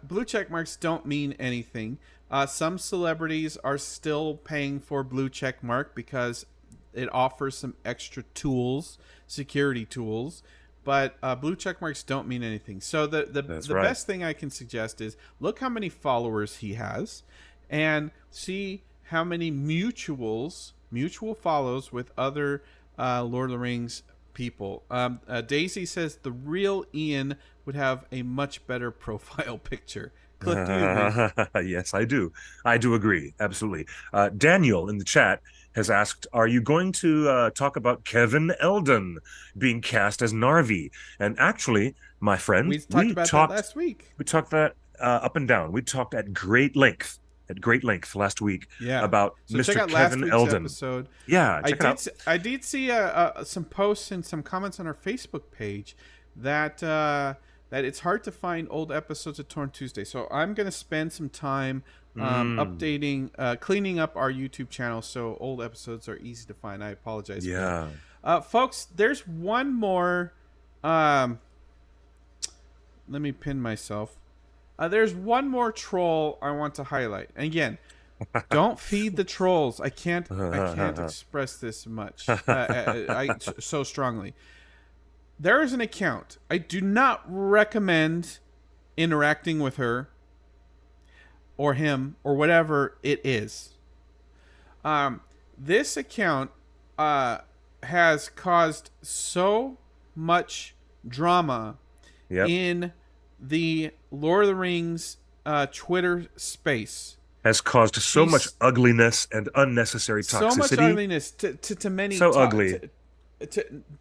blue check marks don't mean anything. Some celebrities are still paying for blue check mark because it offers some extra tools, security tools. But blue check marks don't mean anything. So the right. best thing I can suggest is look how many followers he has, and see how many mutual follows with other Lord of the Rings people. Daisy says the real Ian would have a much better profile picture. Cliff, do you agree? Yes, I do. I do agree. Absolutely. Daniel in the chat has asked, are you going to talk about Kevin Eldon being cast as Narvi? And actually, my friend, We talked about that last week. We talked that up and down. We talked at great length last week about So Mr. check out Kevin last week's Eldon. episode. Yeah, check it out. I did see some posts and some comments on our Facebook page that it's hard to find old episodes of Torn Tuesday. So I'm going to spend some time updating, cleaning up our YouTube channel so old episodes are easy to find. I apologize. Yeah. For that. Folks, there's one more. Let me pin myself. There's one more troll I want to highlight. And again, don't feed the trolls. I can't express this much so strongly. There is an account. I do not recommend interacting with her or him or whatever it is. This account has caused so much drama in the Lord of the Rings Twitter space. Has caused so much ugliness and unnecessary toxicity. So much ugliness to many. So ugly.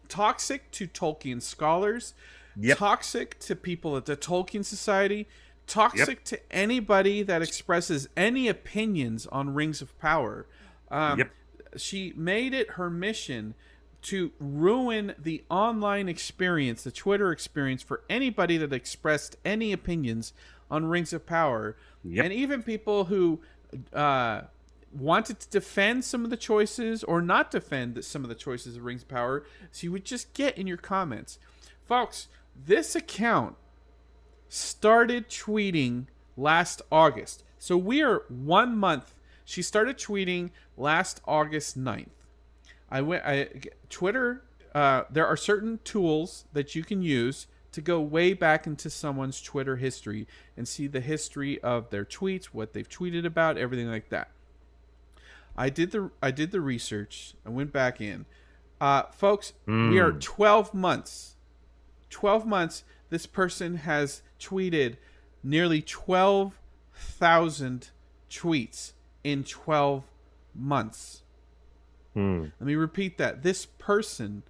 Toxic to Tolkien scholars. Yep. Toxic to people at the Tolkien Society. Toxic to anybody that expresses any opinions on Rings of Power. She made it her mission to ruin the online experience, the Twitter experience for anybody that expressed any opinions on Rings of Power, Yep. and even people who wanted to defend some of the choices or not defend some of the choices of Rings of Power. So you would just get in your comments, folks. This account started tweeting last August. So we are 1 month. She started tweeting last August 9th. Twitter, there are certain tools that you can use to go way back into someone's Twitter history and see the history of their tweets, what they've tweeted about, everything like that. I did the research. I went back in. Folks, we are 12 months. 12 months. This person has tweeted nearly 12,000 tweets in 12 months. Let me repeat that. This person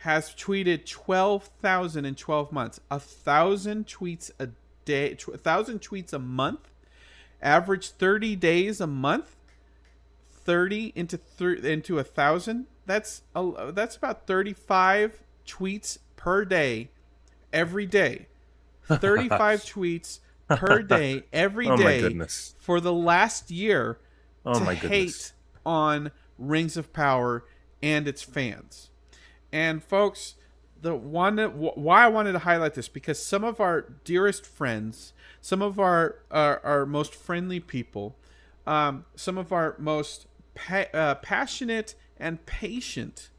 has tweeted 12,000 in 12 months. 1,000 tweets a day, 1,000 tweets a month. Average 30 days a month. 30 into 1,000. That's about 35 tweets per day, every day. 35 tweets per day, every day. Oh my goodness. For the last year. Oh to my goodness. hate on Rings of Power and its fans. And folks, why I wanted to highlight this, because some of our dearest friends, some of our most friendly people, some of our most passionate and patient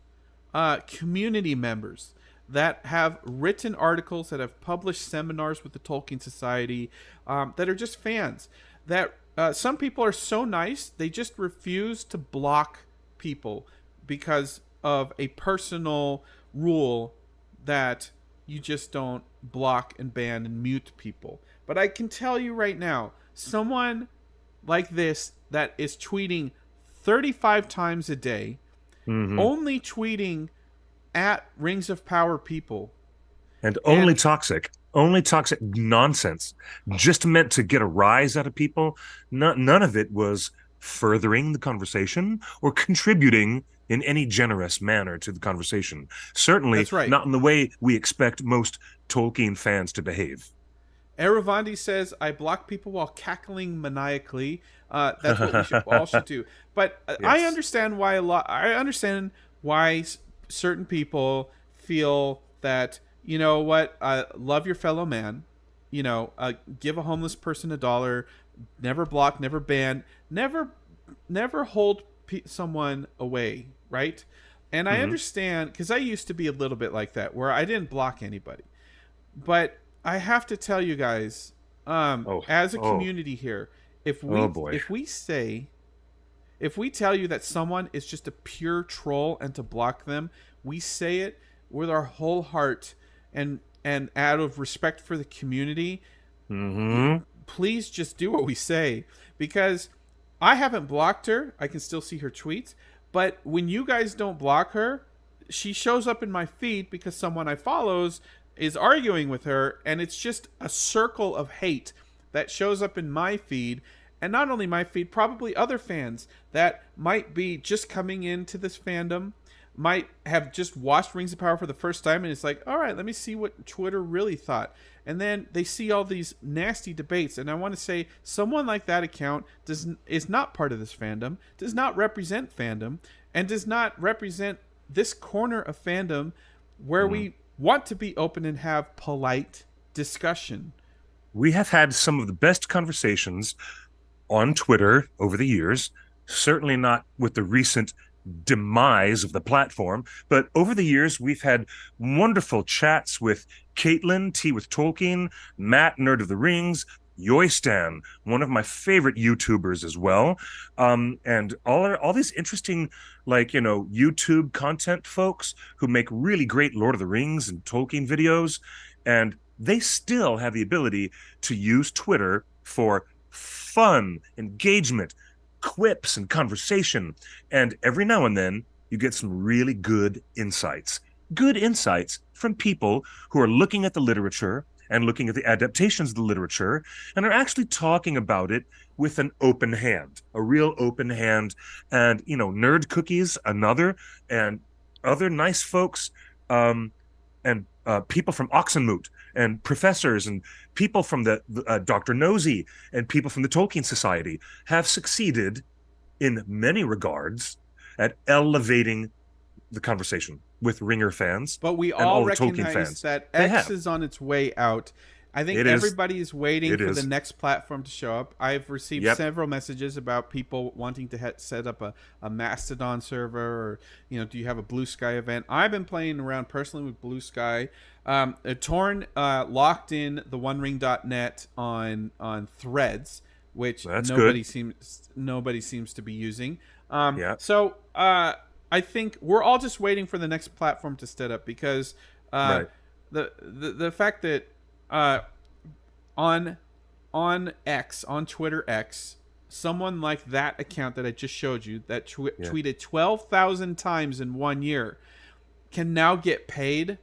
community members that have written articles, that have published seminars with the Tolkien Society, that are just fans. That some people are so nice, they just refuse to block people because of a personal rule that you just don't block and ban and mute people. But I can tell you right now, someone like this that is tweeting 35 times a day, only tweeting at Rings of Power people, and only toxic nonsense, just meant to get a rise out of people. None of it was furthering the conversation or contributing in any generous manner to the conversation. Certainly not in the way we expect most Tolkien fans to behave. Eravandi says, I block people while cackling maniacally. That's what we all should do. But yes. I understand why certain people feel that, you know what, love your fellow man. You know, give a homeless person $1. Never block, never ban, never hold someone away, right? And I understand, because I used to be a little bit like that, where I didn't block anybody. But I have to tell you guys, as a community here, if we tell you that someone is just a pure troll and to block them, we say it with our whole heart and out of respect for the community. Please just do what we say, because I haven't blocked her. I can still see her tweets, but when you guys don't block her, she shows up in my feed because someone I follows is arguing with her, and it's just a circle of hate that shows up in my feed. And not only my feed, probably other fans that might be just coming into this fandom, might have just watched Rings of Power for the first time, and it's like, all right, let me see what Twitter really thought. And then they see all these nasty debates, and I want to say someone like that account is not part of this fandom, does not represent fandom, and does not represent this corner of fandom where we want to be open and have polite discussion. We have had some of the best conversations on Twitter over the years, certainly not with the recent demise of the platform, but over the years we've had wonderful chats with Caitlin, Tea with Tolkien, Matt, Nerd of the Rings, Yoystan, one of my favorite YouTubers as well, and all these interesting, like, you know, YouTube content folks who make really great Lord of the Rings and Tolkien videos, and they still have the ability to use Twitter for fun, engagement, quips, and conversation. And every now and then you get some really good insights from people who are looking at the literature and looking at the adaptations of the literature and are actually talking about it with an open hand, a real open hand. And, you know, Nerd Cookies, another, and other nice folks, and people from Oxenmoot, and professors, and people from the Dr. Nosy, and people from the Tolkien Society have succeeded in many regards at elevating the conversation with Ringer fans But we and all all the Tolkien recognize fans. that They X have. is on its way out. I think It is. everybody is waiting It for the is. next platform to show up. I've received Yep. several messages about people wanting to set up a Mastodon server, or do you have a Blue Sky event? I've been playing around personally with Blue Sky. Torn locked in the OneRing.net on Threads, which That's nobody good. seems to be using. Yeah. So I think we're all just waiting for the next platform to set up, because Right. the fact that on X, on Twitter X, someone like that account that I just showed you that Yeah. tweeted 12,000 times in 1 year can now get paid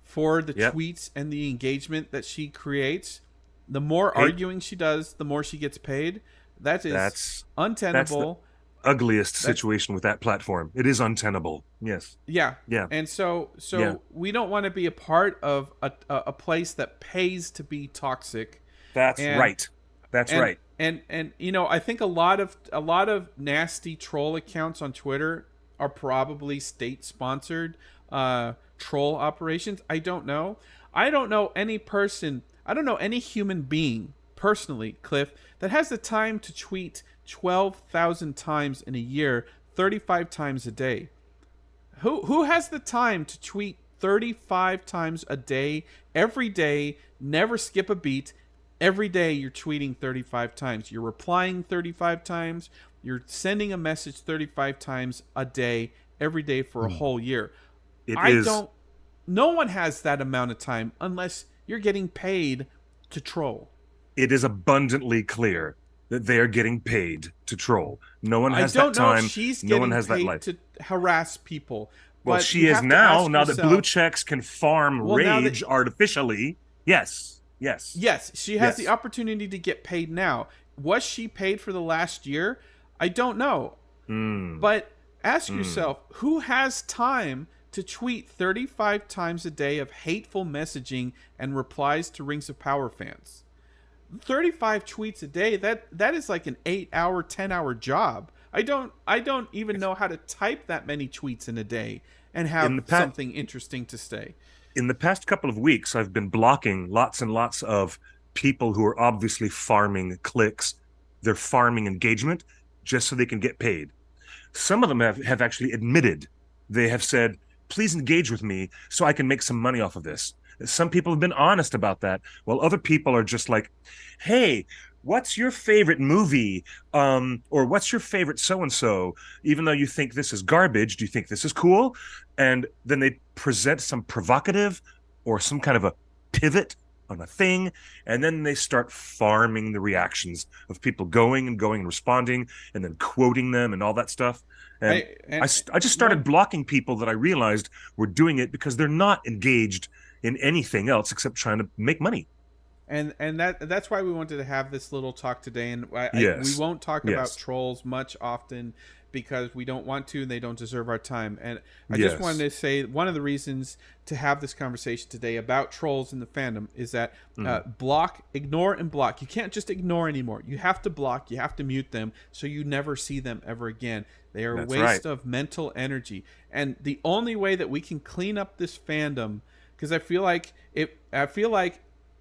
for the Yep. tweets and the engagement that she creates. The more Hey, arguing she does, the more she gets paid. That is that's the untenable. ugliest That's situation with that platform. It is untenable. Yes. Yeah. Yeah. And so Yeah. we don't want to be a part of a place that pays to be toxic. That's and right. That's and right. and I think a lot of nasty troll accounts on Twitter are probably state sponsored troll operations. I don't know. I don't know any person. I don't know any human being personally, Cliff, that has the time to tweet 12,000 times in a year, 35 times a day. Who has the time to tweet 35 times a day, every day, never skip a beat? Every day you're tweeting 35 times. You're replying 35 times. You're sending a message 35 times a day, every day for a whole year. It I is. don't. No one has that amount of time unless you're getting paid to troll. It is abundantly clear that they are getting paid to troll. No one I has that don't know if time. she's No one getting has that paid life. to harass people, Well, but she you is have to now. ask Now that blue yourself. checks can farm Well, now that rage artificially. Yes. Yes. Yes, she has Yes. the opportunity to get paid now. Was she paid for the last year? I don't know. Mm. But ask yourself, who has time to tweet 35 times a day of hateful messaging and replies to Rings of Power fans? 35 tweets a day, that is like an 8-hour, 10-hour job. I don't even know how to type that many tweets in a day and In have the something interesting to say. in the past couple of weeks, I've been blocking lots and lots of people who are obviously farming clicks. They're farming engagement just so they can get paid. Some of them have actually admitted. They have said, please engage with me so I can make some money off of this. Some people have been honest about that, while other people are just like, hey, what's your favorite movie? Or what's your favorite so-and-so? Even though you think this is garbage, do you think this is cool? And then they present some provocative or some kind of a pivot on a thing, and then they start farming the reactions of people going and responding and then quoting them and all that stuff. And I just started blocking people that I realized were doing it because they're not engaged in anything else except trying to make money. And that's why we wanted to have this little talk today. And we Yes. won't talk about Yes. trolls much often because we don't want to and they don't deserve our time. And I Yes. just wanted to say one of the reasons to have this conversation today about trolls in the fandom is that block, ignore, and block. You can't just ignore anymore. You have to block. You have to mute them so you never see them ever again. They are a That's waste right. of mental energy. And the only way that we can clean up this fandom, because I feel like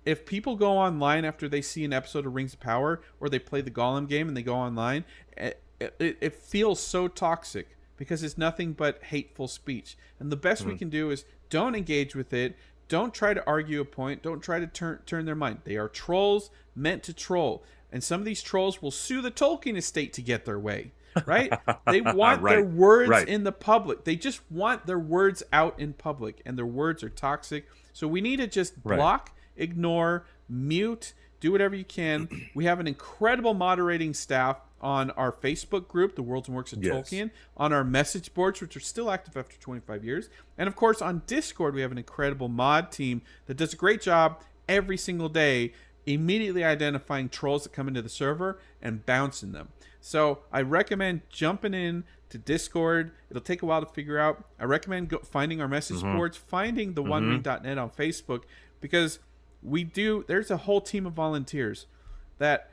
if people go online after they see an episode of Rings of Power or they play the Golem game and they go online, it feels so toxic because it's nothing but hateful speech. And the best we can do is don't engage with it. Don't try to argue a point. Don't try to turn their mind. They are trolls meant to troll. And some of these trolls will sue the Tolkien estate to get their way. Right? They want their words in the public. They just want their words out in public, and their words are toxic. So we need to just block, ignore, mute, do whatever you can. We have an incredible moderating staff on our Facebook group, The Worlds and Works of Tolkien, on our message boards, which are still active after 25 years. And of course, on Discord, we have an incredible mod team that does a great job every single day immediately identifying trolls that come into the server and bouncing them. So I recommend jumping in to Discord. It'll take a while to figure out. I recommend finding our message boards, finding the OneRing.net on Facebook, because there's a whole team of volunteers that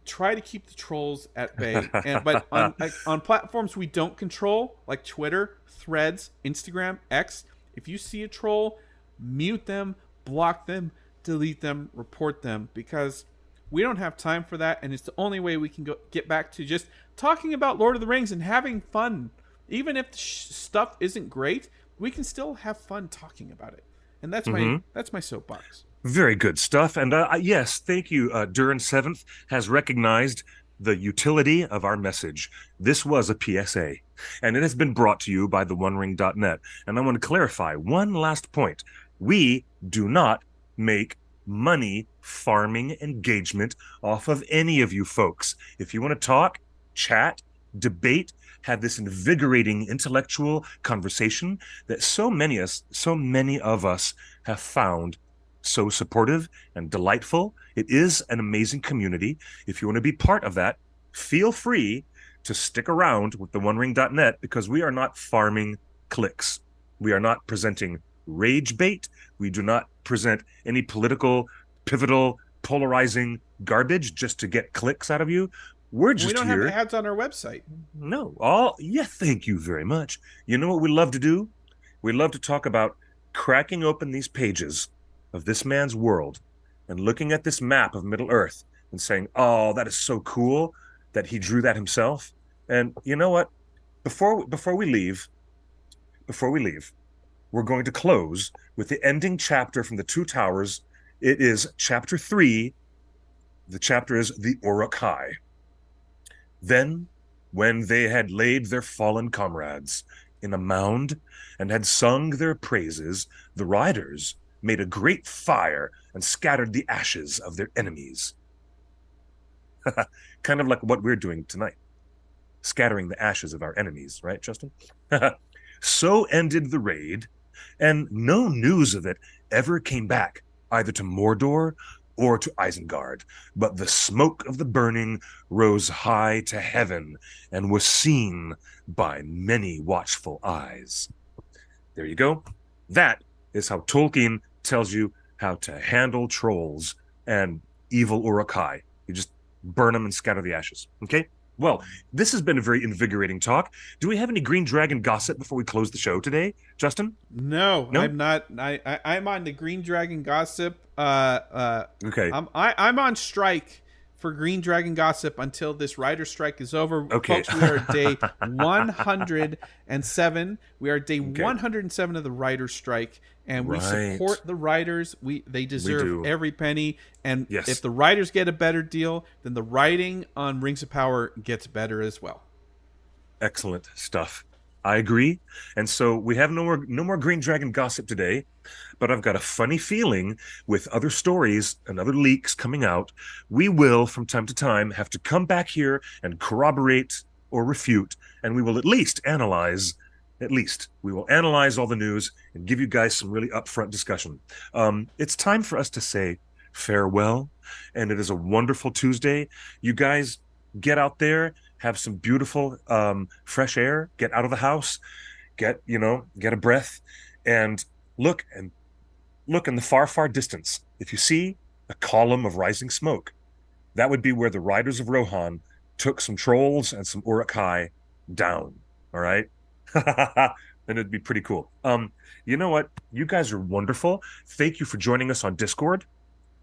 try to keep the trolls at bay. But on platforms we don't control, like Twitter, Threads, Instagram, X, if you see a troll, mute them, block them, delete them, report them, because we don't have time for that, and it's the only way we can get back to just talking about Lord of the Rings and having fun. Even if the stuff isn't great, we can still have fun talking about it. And that's my soapbox. Very good stuff. And yes, thank you. Durin Seventh has recognized the utility of our message. This was a PSA, and it has been brought to you by the OneRing.net. And I want to clarify one last point. We do not make money farming engagement off of any of you folks. If you want to talk, chat, debate, have this invigorating intellectual conversation that so many of us have found so supportive and delightful. It is an amazing community. If you want to be part of that, feel free to stick around with the OneRing.net, because we are not farming clicks. We are not presenting rage bait. We do not present any political, pivotal, polarizing garbage just to get clicks out of you. We don't have ads on our website. No. Thank you very much. You know what we love to do? We love to talk about cracking open these pages of this man's world and looking at this map of Middle Earth and saying, oh, that is so cool that he drew that himself. And you know what? Before we leave, we're going to close with the ending chapter from the Two Towers. It is chapter 3. The chapter is the Uruk-hai. Then, when they had laid their fallen comrades in a mound and had sung their praises, the riders made a great fire and scattered the ashes of their enemies. Kind of like what we're doing tonight. Scattering the ashes of our enemies, right, Justin? So ended the raid, and no news of it ever came back, either to Mordor or to Isengard, but the smoke of the burning rose high to heaven and was seen by many watchful eyes. There you go. That is how Tolkien tells you how to handle trolls and evil Uruk-hai. You just burn them and scatter the ashes. Okay? Well, this has been a very invigorating talk. Do we have any Green Dragon gossip before we close the show today, Justin? No? I'm not. I'm on the Green Dragon gossip. Okay. I'm on strike for Green Dragon gossip until this writer strike is over. Okay. Folks, we are at day 107. We are at day 107 of the writer strike, and we support the writers. They deserve every penny. And if the writers get a better deal, then the writing on Rings of Power gets better as well. Excellent stuff. I agree. And so we have no more Green Dragon gossip today, but I've got a funny feeling with other stories and other leaks coming out, we will from time to time have to come back here and corroborate or refute, and we will at least analyze all the news and give you guys some really upfront discussion. It's time for us to say farewell, and it is a wonderful Tuesday. You guys get out there, have some beautiful fresh air, get out of the house, get a breath, and look in the far distance. If you see a column of rising smoke, that would be where the riders of Rohan took some trolls and some Uruk-hai down. All right. And it'd be pretty cool. You know what? You guys are wonderful. Thank you for joining us on Discord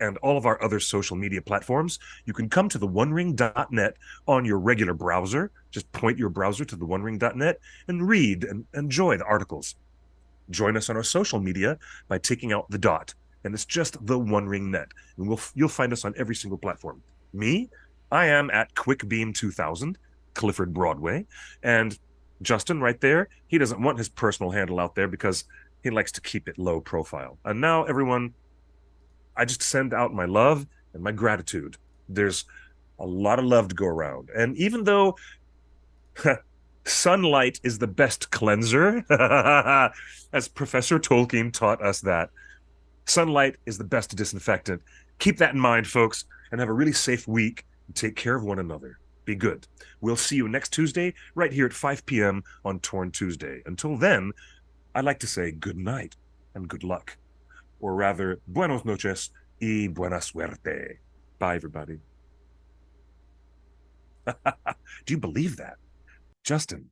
and all of our other social media platforms. You can come to the OneRing.net on your regular browser. Just point your browser to the OneRing.net and read and enjoy the articles. Join us on our social media by taking out the dot, and it's just the OneRing.net. And you'll find us on every single platform. Me, I am at QuickBeam2000, Clifford Broadway, and Justin right there, he doesn't want his personal handle out there because he likes to keep it low profile. And now, everyone, I just send out my love and my gratitude. There's a lot of love to go around. And even though sunlight is the best cleanser, as Professor Tolkien taught us that, sunlight is the best disinfectant. Keep that in mind, folks, and have a really safe week. Take care of one another. Be good. We'll see you next Tuesday, right here at 5 p.m. on Torn Tuesday. Until then, I'd like to say good night and good luck. Or rather, buenos noches y buena suerte. Bye, everybody. Do you believe that? Justin,